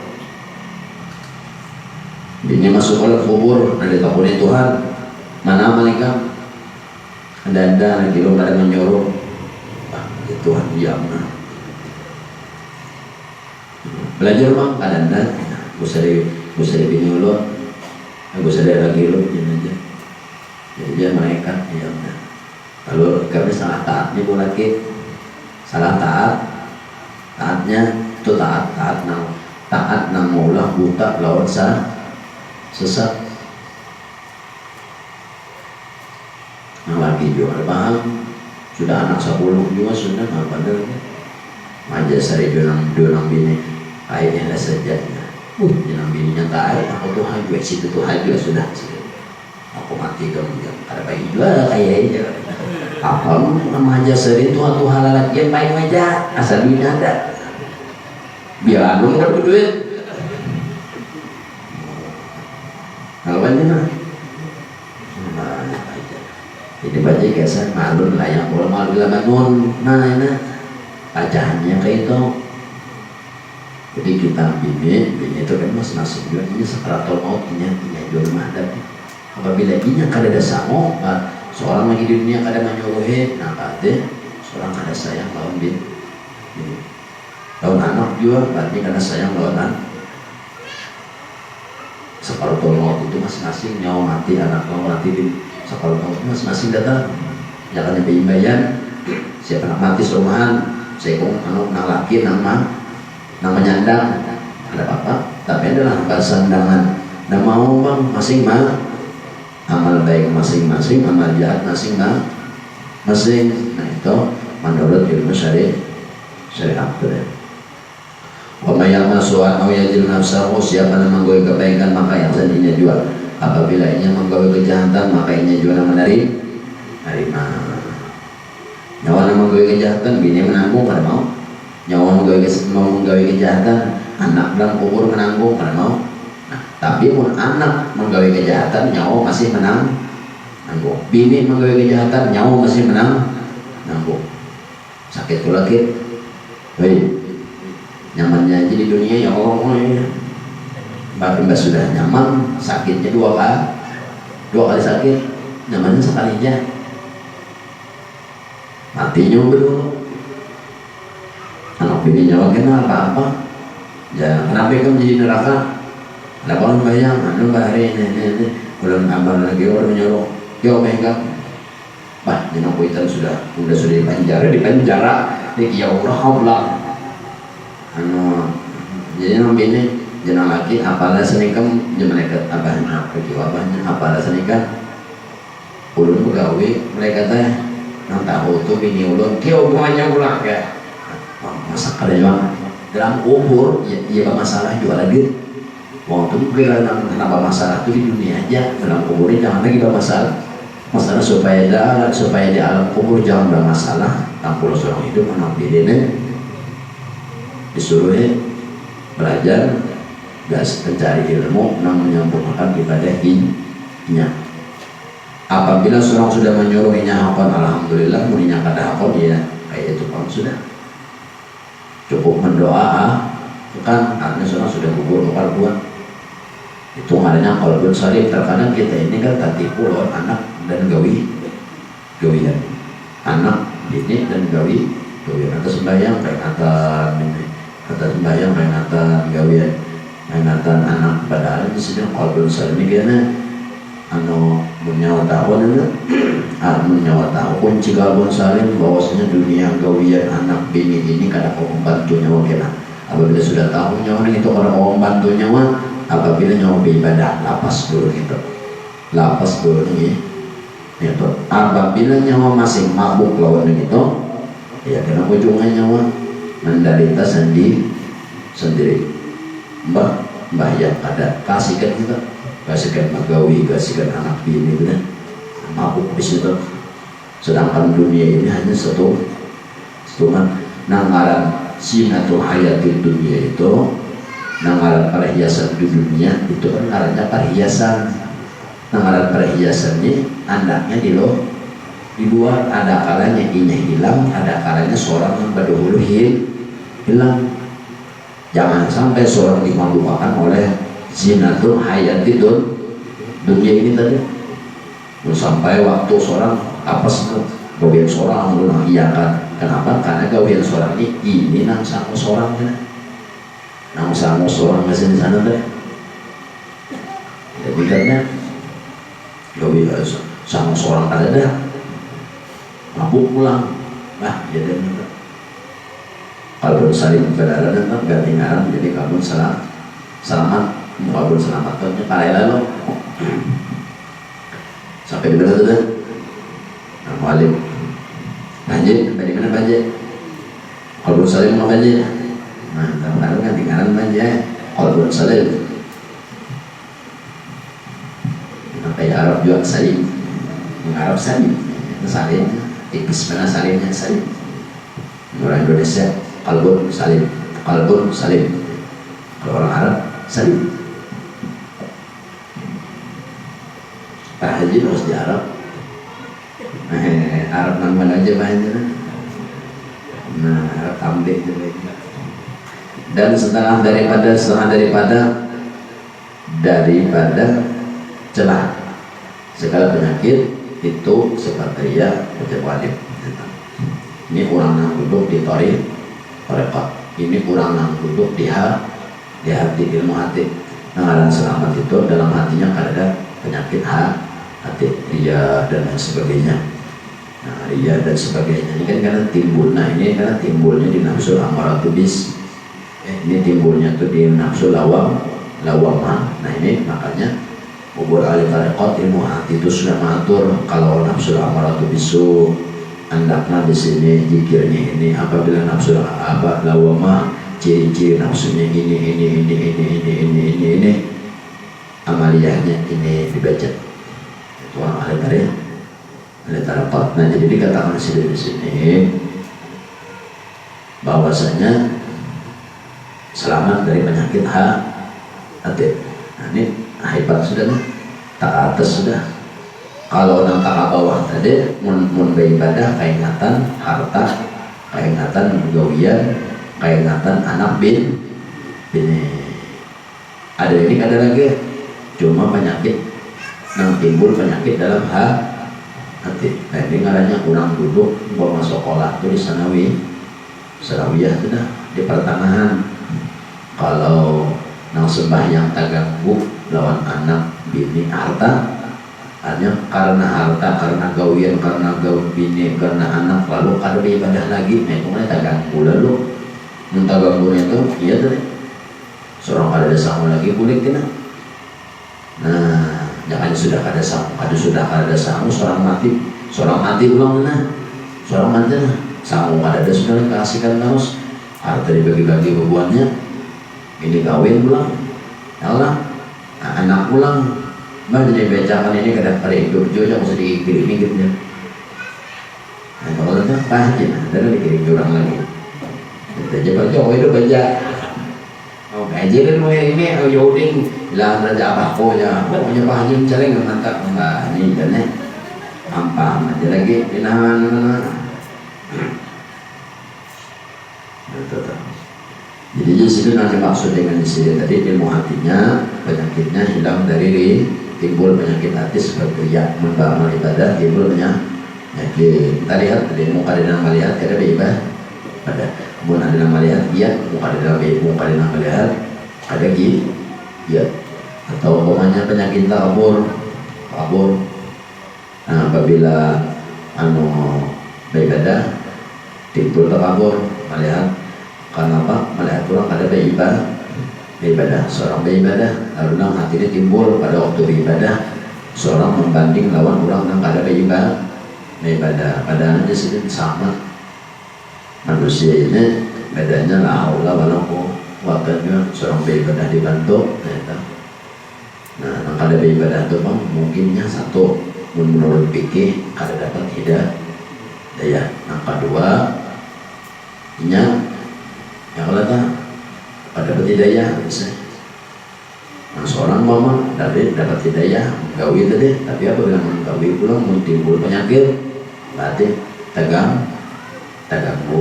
bini masuk ke kubur ada takutnya Tuhan mana malaikat ada lagi lo pada menyuruh ya Tuhan diam belajar bang ada bisa di bini lo bisa ada lagi lo aja jadi dia malaikat diam lalu kami salah taatnya bu lagi salah taatnya itu taat nang maulah buta lawan sesat. Nah lagi juga paham sudah anak 10 juga sudah nggak padahal majasari donang bini airnya ada sejatnya donang bininya tak air aku tuh haju situ tuh haju sudah aku mati kemudian ada bayi juga kayak aja apa majasari itu atau halal lagi baik aja asal duitnya ada biar anu dapat duit kalau banyak jadi baca kesan malun lah yang boleh malu bila bangun nah bacaannya kayak itu jadi kita bini itu kan masing-masing juga ini sakratul maut ini jual madap apabila ini kada ada sango seorang lagi di dunia kada menyuruhi nah berarti seorang kada sayang lawan bini lawan anak juga berarti kada sayang lawan anak sakratul maut itu masing-masing nyawa mati anak nyawa mati bini sekolah kamu masing-masing datang jangan nyampe imbayan siapa nak mati serumahan saya kong nang laki nang menyandang ada apa tapi adalah basandangan nah mau bang masing-masing amal baik masing-masing amal jahat masing-masing nah itu menurut ilmu syariat ya wa may ya'mal su'an aw yajid nafsahu siapa yang menggawe kebaikan maka yang sendirinya jual apabila ia menggawe kejahatan maka ia juga menerima nyawa menggawe kejahatan bini menanggung pada mau nyawa menggawe kejahatan anak dalam kubur menanggung pada mau nah, tapi pun anak menggawe kejahatan nyawa masih menanggung bini menggawe kejahatan nyawa masih menanggung sakit pula kit nyamannya aja di dunia ya Allah Mbak sudah nyaman, sakitnya dua kali sakit, nyamannya sekali aja, matinya dulu. anak bini nyawa kena apa-apa ya kenapa kamu jadi neraka ada orang bayang anu bahari ini bulan amal lagi orang nyuruh yo megang bah jenang kuitan sudah di penjara di ya Allah anu jadi nang bini jenang laki apalah senikam jemalaikat abahnya pergi abahnya apalah senikam ulun begawe mereka teh nang tahu tuh bini ulun kio buahnya ulah ya masa kerja dalam umur ya masalah jual lagi waktu itu kira kenapa masalah itu di dunia aja dalam umur ini jangan lagi masalah supaya di alam kubur jangan bermasalah tampil seorang hidup anak bini disuruh belajar gas mencari ilmu yang menyempurnakan ibadahnya. Apabila seorang sudah menyuruhnya hakon alhamdulillah, muninya kada hakon ya kayak itu kan sudah cukup mendoa kan artinya seorang sudah gugur buat itu adanya qalbun salim. Terkadang kita ini kan tertipu loh anak dan gawian anak bini dan gawian atau sembahyang peringatan ini kata sembahyang peringatan gawian peringatan anak padahal di sini qalbun salim ini karena anu menyawa tahun itu menyawa tahun kunci qalbun salim bahwasanya dunia gawian anak bini ini kada kau membantu nyawa kita. Apabila sudah tahu nyawa itu kada kau membantu nyawa, apabila nyawa beribadah lapas dulu nih itu apabila nyawa masih mabuk lawan itu ya kena ujungnya nyawa menderita sendiri mbah yang ada kasihkan kita kasihkan magawi kasihkan anak bini benar mabuk di situ. Sedangkan dunia ini hanya satu nangaran sinatul hayati dunia itu nangaran perhiasan di dunia itu kan ngarannya perhiasan. Nangaran perhiasan ini anaknya di luar ada kalanya inya hilang, ada kalanya seorang yang berdahulu hilang. Jangan sampai seorang dimabukkan oleh zinatul hayati dunia ini tadi. Sampai waktu seorang apa sih gawian seorang belum iakan. Kenapa? Karena gawian seorang ini nang sama seorang masih di sana deh. Jadi karena gawian sama seorang ada dah mabuk pulang jadi kalau saling berada dan ganti ngaran jadi kabun selamat kabun selamat tuhnya parai lalu sampai di mana tuh Mualim banjir dari mana banjir kalau saling mau banjir kadang ganti ngaran banjir kalau saling sampai Arab juga saling mengarab saling tipis mana salimnya salim orang Indonesia kalbun salim kalau orang Arab salim. Pak Haji harus di Arab Arab nama aja banyak Arab tambik juga. Dan setengah daripada celah segala penyakit itu seperti ya wajib. Ini kurang nang duduk di torekot, ini kurang nang duduk di hati ilmu hati. Nah, selamat itu dalam hatinya ada penyakit hati ria dan lain sebagainya. Nah, ria dan sebagainya ini kan karena timbul. Nah, ini karena timbulnya di nafsu amaratu bis. Ini timbulnya tuh di nafsu lawamah. Nah, ini makanya ubur alih tarekat ilmu hati itu sudah mengatur kalau nafsu amaratu bisu andaknya di sini zikirnya ini. Apabila nafsu lawamah ciri-ciri nafsunya ini amaliyahnya ini dibaca itu orang alih tarekat. Nah, jadi dikatakan di sini bahwasanya selamat dari penyakit hati. Nah, ini hebat sudah nih, tak atas sudah. Kalau nang tak bawah tadi mun beribadah kaingatan harta, kaingatan gawian, kaingatan anak bini. Ada ini ada lagi cuma penyakit nang timbul penyakit dalam hati. Nah, ini ngarannya kurang duduk mau masuk sekolah tuh di sanawi Sarawiyah itu dah di pertengahan. Kalau nang sembahyang taganggu lawan anak bini harta, hanya karena harta, karena gawian, karena gaul bini, karena anak, lalu ada ibadah lagi, nah itu mana taganggu. Lalu mentaganggu itu iya tuh seorang kada ada sama lagi kulit kena. Nah jangan sudah kada sama, kada sama seorang mati ulang mana, seorang mati nah sama kada ada sudah kasihkan kaos harta dibagi-bagi bebuannya, ini kawin pulang Allah anak pulang mah jadi becakan ini kada hidup juga usah dikirim gitu. Nah kalau itu pahit ada dikirim orang lagi kita aja baca itu baca gaji kan mau ini yoding lah raja apa konya pokoknya pahit careng mantap enggak ini dan ampam aja lagi pinahan. Jadi di sini nanti maksud dengan di sini tadi ilmu hatinya penyakitnya hilang dari timbul penyakit hati seperti yang membangun ibadah timbul penyakit. Kita lihat tadi muka dengan melihat ada ibadah pada kemudian ada melihat dia muka dengan melihat ada ya atau umpamanya penyakit kabur. Nah, apabila beribadah timbul terkabur melihat karena apa? Melihat orang ada beribadah seorang beribadah lalu nang hatinya timbul pada waktu beribadah seorang membanding lawan orang yang ada beribadah padahal di sini sama manusia ini bedanya la haula wala quwwata seorang beribadah dibantu nah yang ada beribadah itu bang mungkinnya satu menurut fikih ada dapat hidayah yang kedua yang kata pada hidayah bisa. Nah seorang mama dapat hidayah gawi tadi, tapi apa yang menggawi pulang timbul penyakit, berarti teganggu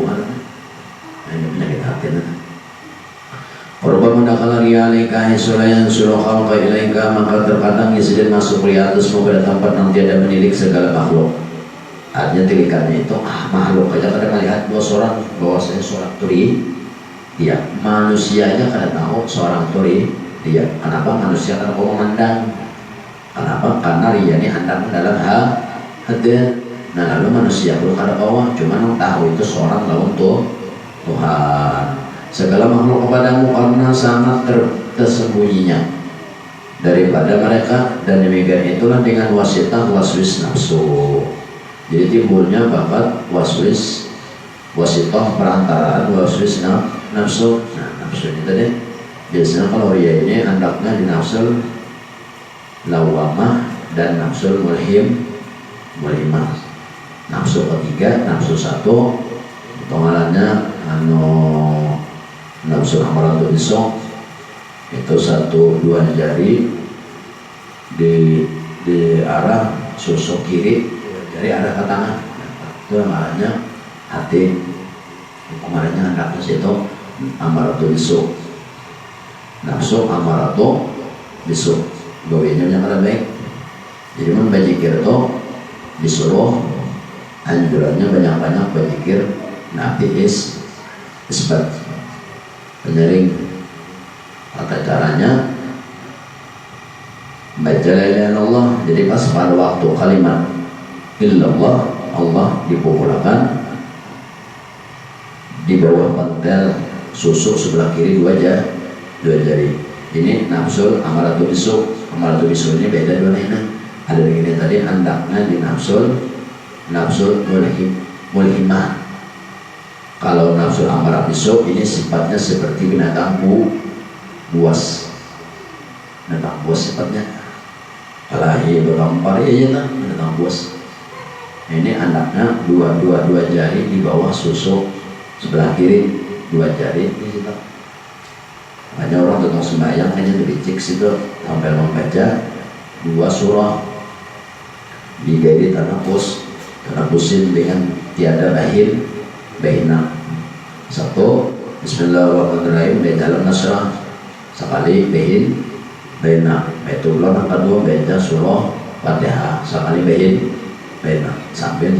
ini penyakit hati nanti. Korban mendakala rialika hisulayan suruh khalqa ilaika maka terkadang insiden masuk riatus pada tempat yang tiada menilik segala makhluk. Artinya tilikannya itu makhluk aja kadang melihat bahwasanya seorang turi dia manusia aja kadang tahu seorang turi dia kenapa manusia kadang mau memandang kenapa karena dia ini handang dalam hati. Nah lalu manusia belum kada bawa cuma yang tahu itu seorang lawan Tuhan segala makhluk kepadamu karena sangat tersembunyinya daripada mereka dan demikian itulah dengan wasitah waswis nafsu. Jadi timbulnya bakat wasitah perantaraan waswis nafsu. Nah nafsu ini tadi biasanya kalau ria ini andaknya di nafsu lawamah dan nafsu mulhimah. Nafsu ketiga, nafsu satu pengalannya nafsu amaratun bisu itu 1-2 jari di arah susuk kiri dari arah ke tangan itu amalannya hati kemarinnya andaknya situ amaratun bisu nafsu amaratun bisu gawinya yang ada baik jadi membajikir itu disuruh anjurannya banyak-banyak berzikir nabi isbat penyaring kata caranya baca la ilaha illallah jadi pas pada waktu kalimat illallah Allah dipukulakan di bawah pentel susuk sebelah kiri 2 jari ini nafsul amaratu bisu ini beda dua lainnya ada begini tadi andaknya di nafsul mulhimah. Kalau nafsu amarah bisu ini sifatnya seperti binatang buas. Binatang buas sifatnya. Kalahi berkampar ya binatang buas. Ini anaknya dua jari di bawah susuk sebelah kiri 2 jari di situ. Makanya orang tentang sembahyang hanya dibicik situ sampai membaca 2 surah di gairi tanafusin dengan tiada bahina. 1 Bismillahirrahmanirrahim dalam nasrah sekali bahina itu ulang kedua baca surah Fatihah sekali bahina sambil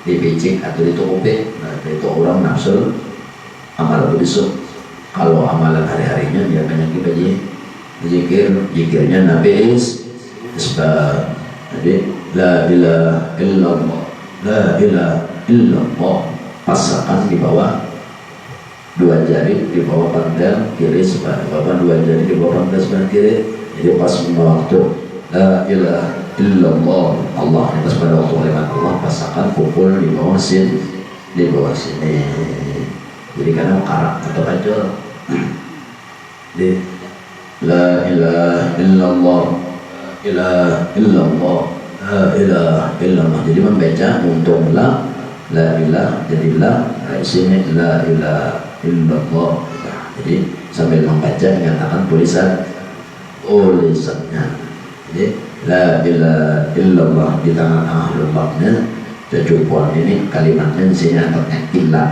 dipicik atau ditukupi. Nah, itu orang nafsu amal besok. Kalau amalan hari-harinya dia banyak dibaji zikirnya Nabi isbah. Jadi la ilaha illallah, la ilaha illallah, pasakan di bawah dua jari di bawah pantel kiri sebelah bawah, dua jari di bawah pantel sebelah kiri. Jadi pas waktu la ilaha illallah, Allah di pas pada waktu kalimat Allah, pasakan pukul di bawah sini, di bawah sini. Jadi karena karak atau kacau di la ilaha illallah, la ilaha illallah, la ilaha illallah. Jadi membaca untuk la ilaha, jadi la di sini la ilaha illallah. Jadi sambil membaca mengatakan tulisannya. Jadi la ilaha illallah di tangan ahlul babnya kecukupan ini kalimatnya di sini antaranya ilah.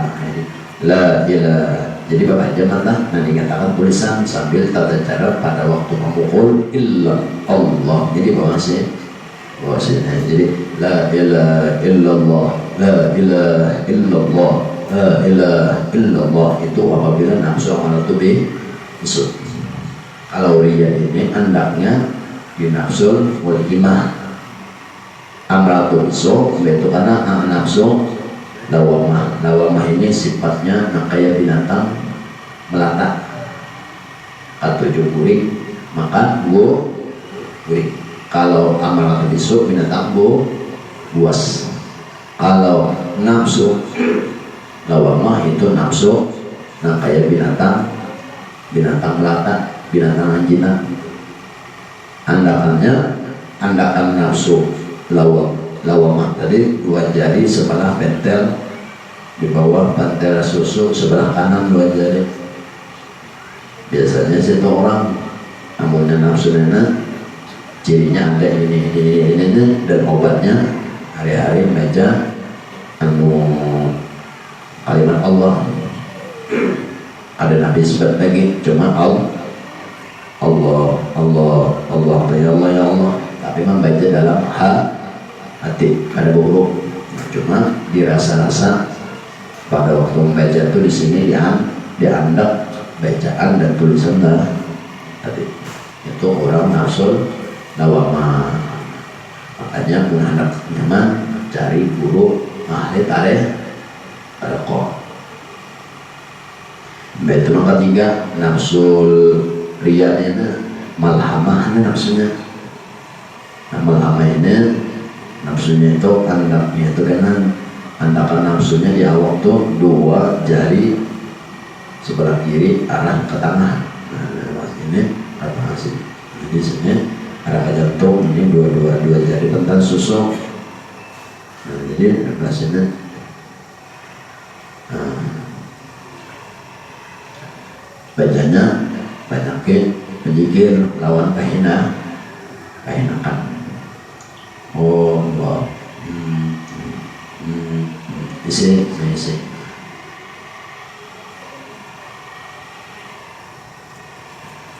La ilaha. Jadi bapak jemaah nanti katakan tulisan sambil tata cara pada waktu memukul illa Allah. Jadi bawah sini. Jadi la ilaha illallah, la ilaha illallah, la ilaha illallah itu apabila nafsu amal tubi isut. Kalau ria ini hendaknya dinafsul wal imah. Amratul isu itu karena nafsu lawamah ini sifatnya kayak binatang melata atau guring, maka guring. Kalau amaratul isu binatang buas. Kalau nafsu lawamah itu nafsu kayak binatang melata, binatang anjina. Andakan nafsu lawamah tadi dua jari sebelah pentel di bawah pentel susu sebelah kanan dua jari. Biasanya situ orang amunnya nafsu nena cirinya ada ini dan obatnya hari-hari baca kalimat Allah. Ada Nabi sebut lagi cuma Allah ya Allah ya Allah, tapi membaca dalam hati ada buruk. Cuma dirasa-rasa pada waktu membaca itu di sini diandak bacaan dan tulisan hati. Itu orang nafsul lawamah. Makanya pun anak nyaman cari guru ahli tarikh ada kok. Itu nomor 3 nafsul riya ini malhamah nafsunya. Malhamah ini nafsunya itu andaknya itu karena andakan nafsunya di awal tuh dua jari sebelah kiri arah ke tengah. Nah, ini apa sih? Di sini arah ke jantung, ini dua jari tentang susu. Nah, jadi bahasanya bacanya banyakin menjikir lawan kahinakan. Oh Allah, isi.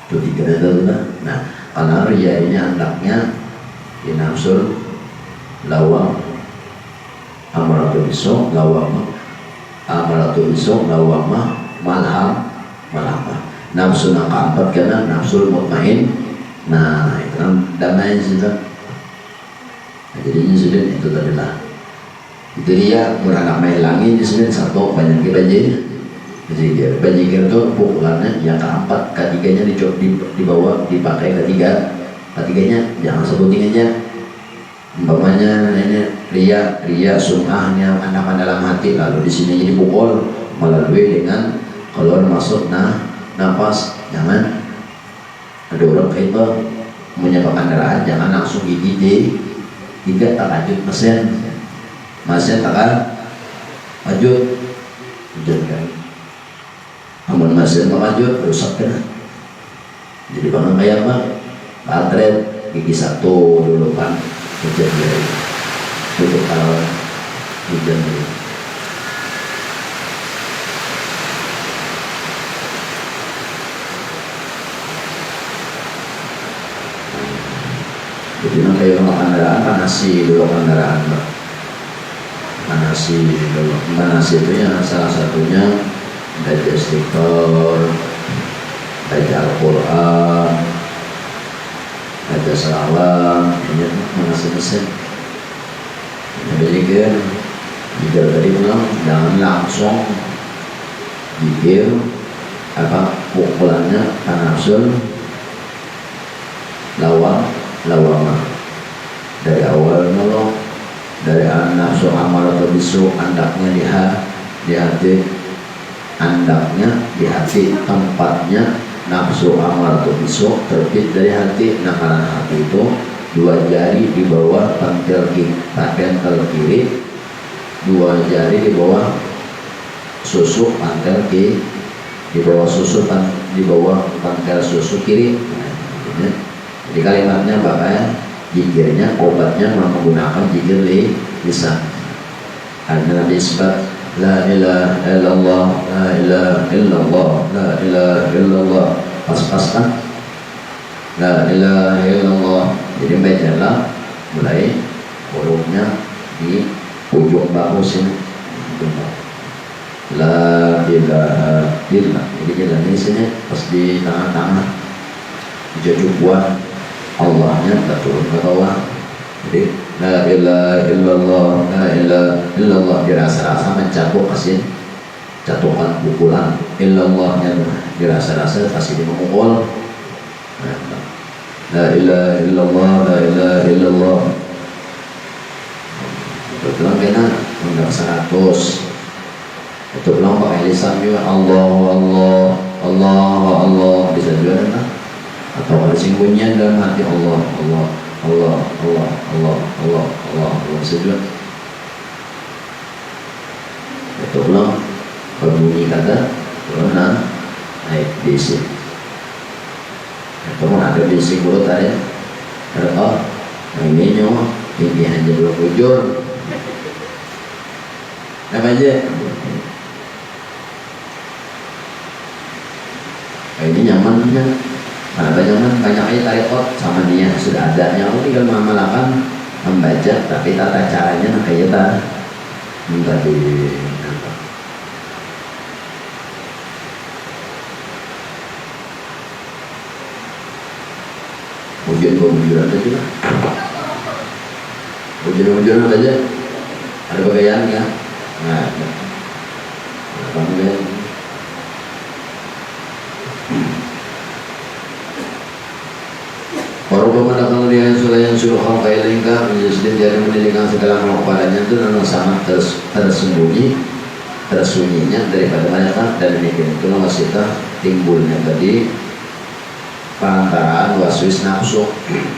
Itu 3 itu. Nah, karena ria ini anaknya dinafsul lawam amaratul isu lawamah malhamah. Nafsu yang keempat karena nafsul mutmain. Nah, itu kan damai situ. Jadinya sudah itu adalah itu dia murah main langit sudah satu banyak bajikir itu pukulannya yang keempat, ketiganya dibawa dipakai ketiganya jangan sebutin aja. Umpamanya ini ria sum'ahnya anak dalam hati, lalu di sini dipukul melalui dengan keluar masuk nafas. Jangan ada orang kayak itu menyebabkan kendaraan, jangan langsung gigi tidak tak lanjut mesin tak lanjut kan. Namun mesin tak lanjut rusak kan. Jadi bangun kayak apa? Baterai gigi 1 dulu kan hujan dari tutup kalau hujan dari. Jadi kayak kendaraan panasi dulu kendaraan manasi itu ya salah satunya baca istighfar, baca Al-Quran, baca salawat, ini manasi mesin. Jadi jika tadi bilang jangan langsung pikir apa pukulannya anafsul lawama dari awal nolong dari nafsu amal atau bisu andaknya di hati andaknya di hati tempatnya nafsu amal atau bisu terbit dari hati. Nah karena hati itu dua jari di bawah pantel kiri, dua jari di bawah susuk pantel kiri, di bawah susuk di bawah pantel susuk kiri. Jadi kalimatnya bakal jikirnya obatnya menggunakan jikir lisan. Karena nisbat la ilaha illallah, la ilaha illallah, la ilaha illallah, pas-pas kan? La ilaha illallah. Jadi bacalah mulai hurufnya di ujung bahu sini. La ilaha illallah. Jadi jalan di sini pas di tengah-tengah jajubuan Allahnya tak turun ke bawah. Jadi la ilaha illallah, la ilaha illallah dirasa-rasa mencakup kasih catukan pukulan illallahnya dirasa-rasa kasih dimukul. La ilaha illallah, la ilaha illallah. Betul kena undang 100. Itu belum pakai lisan juga Allah Allah Allah Allah bisa juga kan? Atau ada singgunyian dalam hati Allah Allah Allah Allah Allah Allah Allah Allah bisa juga. Itu belum berbunyi kata belum naik bisik. Itu pun ada bisik mulut tadi. Ada oh ini nyawa ini hanya belum bujur. Apa aja? Ini nyamannya. Ada nyaman banyak aja tarekot sama dia sudah ada. Yang tinggal mengamalkan membaca tapi tata caranya kayak tadi. Ujian-ujian aja juga. Ujian-ujian aja. Ada bagaian ya? Nah, ada. Warubama dakal dia yang suruh kau kaya lingkar menjadi jari mendirikan segala makhluk padanya itu memang sangat tersunyinya daripada mereka. Dan demikian itu wasita timbulnya tadi perantaraan waswis nafsu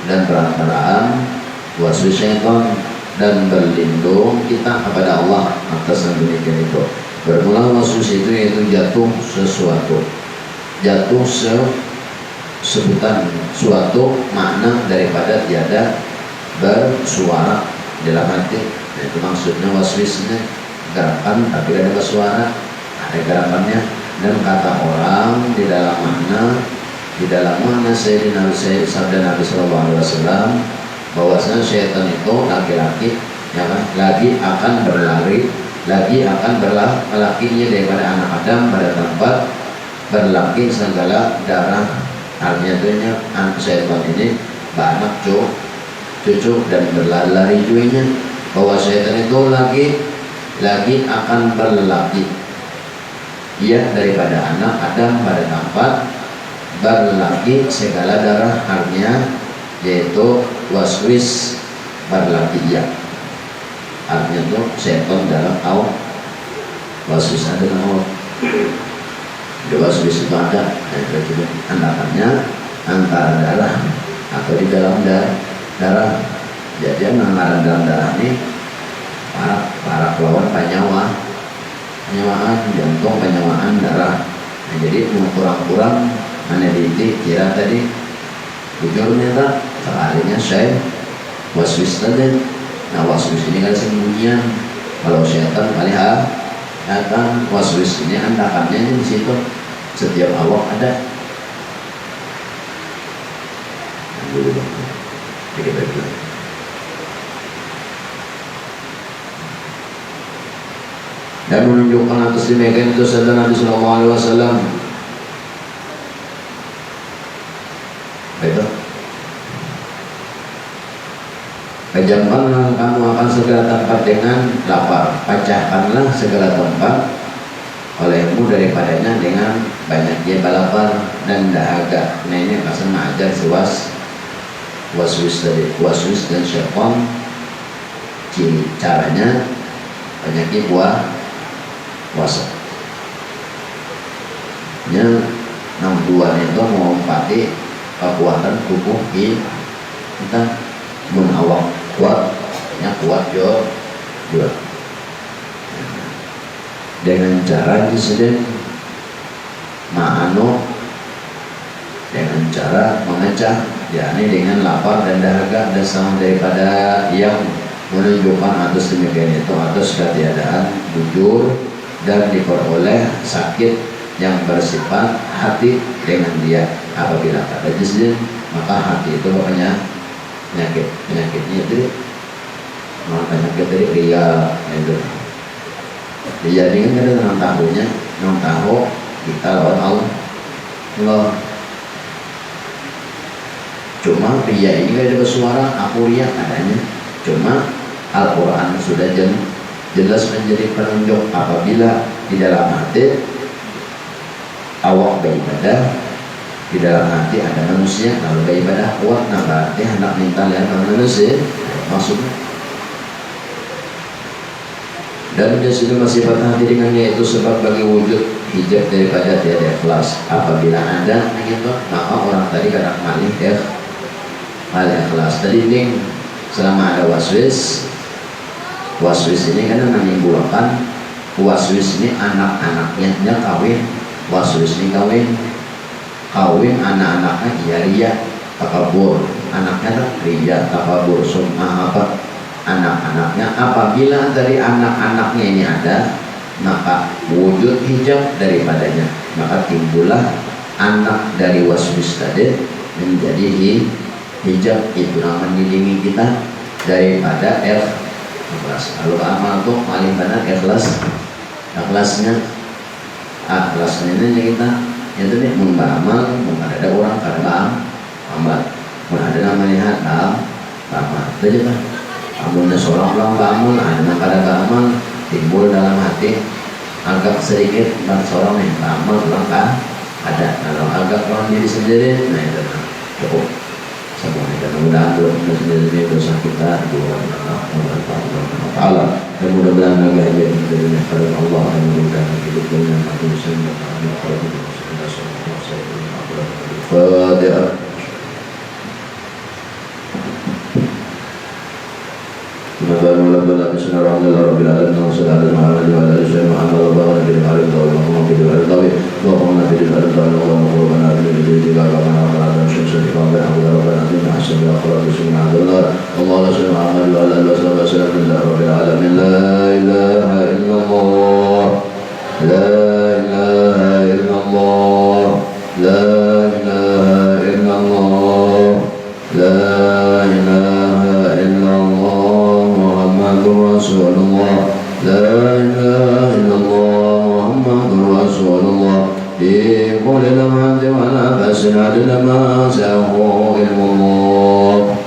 dan perantaraan waswis syaitan dan berlindung kita kepada Allah atas yang demikian itu. Bermula waswis itu yaitu jatuh sesuatu, jatuh sebutan suatu makna daripada tiada bersuara dalam hati. Nah, itu maksudnya waswisnya gerakan tapi ada bersuara, ada gerakannya. Dan kata orang di dalam makna Sayyidina sabda Nabi Sallallahu Alaihi Wasallam bahwasanya syaitan itu laki-laki ya kan, lagi akan berlari, lagi akan berlakinya daripada anak Adam pada tempat berlaki segala darah. Artinya tuhnya syaitan ini banyak cucu dan berlari juinya bahwa syaitan itu lagi akan berlaki ia daripada anak Adam pada tempat berlaki segala darah. Artinya yaitu waswis berlaki ia. Artinya itu syaitan dalam awal waswis ada dalam awal. Waswis itu ada anakannya antara darah atau di dalam darah. Jadi yang mengarah dalam darah ini para lawan penyawaan jantung, penyawaan darah. Nah, jadi kurang-kurang mana kira tadi bujurnya tak sekalinya saya waswis tadi. Nah waswis ini kan sembunyian. Kalau syaitan kali datang waswis ini andakannya di situ. Setiap awak ada. dan menunjukkan atas demikian itu sabda Nabi sallallahu alaihi wasallam. Baiklah. Kejamkanlah kamu akan segala tempat dengan lapar, pecahkanlah segala tempat olehmu daripadanya dengan banyaknya lapar dan dahaga. Nah ini maksud mengajar waswis tadi, waswis dan syaitan. Caranya banyaknya puasa. Nya 62 itu mengompati kekuatan tubuh kita menawak kuat, kuat juga dengan cara disini dengan cara mengecah, yakni dengan lapar dan dahaga dan sama daripada yang menunjukkan atas demikian itu atas ketiadaan bujur dan diperoleh sakit yang bersifat hati dengan dia. Apabila ada jizin maka hati itu makanya penyakitnya itu penyakit dari ria itu. Dia ini kan ada 6 tahunnya 6 tahun kita lawan Allah. Cuma ria ini gak ada bersuara, aku ria adanya. Cuma Al-Quran sudah jelas menjadi penunjuk apabila di dalam hati awak beribadah, di dalam hati ada manusia kalau beribadah kuat, nah berarti hendak minta lihat manusia maksudnya. Dan menjadikan sifat hati dengannya itu sebab bagi wujud hijab daripada tiada ikhlas. Apabila ada begitu maka orang tadi kadang malih ikhlas. Tadi ding selama ada waswis ini kan menimbulkan waswis ini anak-anaknya kawin, waswis ini kawin anak-anaknya ria takabur, anaknya ria takabur sum'ah apa anak-anaknya. Apabila dari anak-anaknya ini ada maka wujud hijab daripadanya, maka timbullah anak dari waswis tadi menjadi hijab. Itu namanya melindungi kita daripada ikhlas. Kalau amal tuh paling benar ikhlasnya ini kita itu nih mengamal, ada orang kada amal, ada nama lihat amal, itu kan. Amalnya seorang orang beramal, ada yang kada beramal, timbul dalam hati agak sedikit dan seorang yang beramal orang ada. Kalau agak orang diri sendiri, nah itu cukup. Semuanya dan mudah-mudahan sendiri dosa kita Allah dan mudah-mudahan agak yang dari Allah dan mudah-mudahan hidup dunia manusia Fatihah. Bismillahirrahmanirrahim. Bismillahirrahmanirrahim. Rabbil alamin wa sallallahu alaihi wa alihi Muhammad wa ala alihi wa sahbihi Allahumma bi ridwanik wa qulna bi ridwanik wa qulna bi ridwanik wa qulna bi ridwanik wa qulna bi ridwanik wa qulna bi ridwanik Allahumma salli ala Muhammad wa ala alihi wa sahbihi rabbil alamin. La ilaha illallah, la ilaha illallah, la ilaha illallah, la ilaha illallah Rasulullah, la ilaha illallah Muhammadur Rasulullah. Di kulli lamhatin wa nafasin adna ma sa'ahu ilmullah.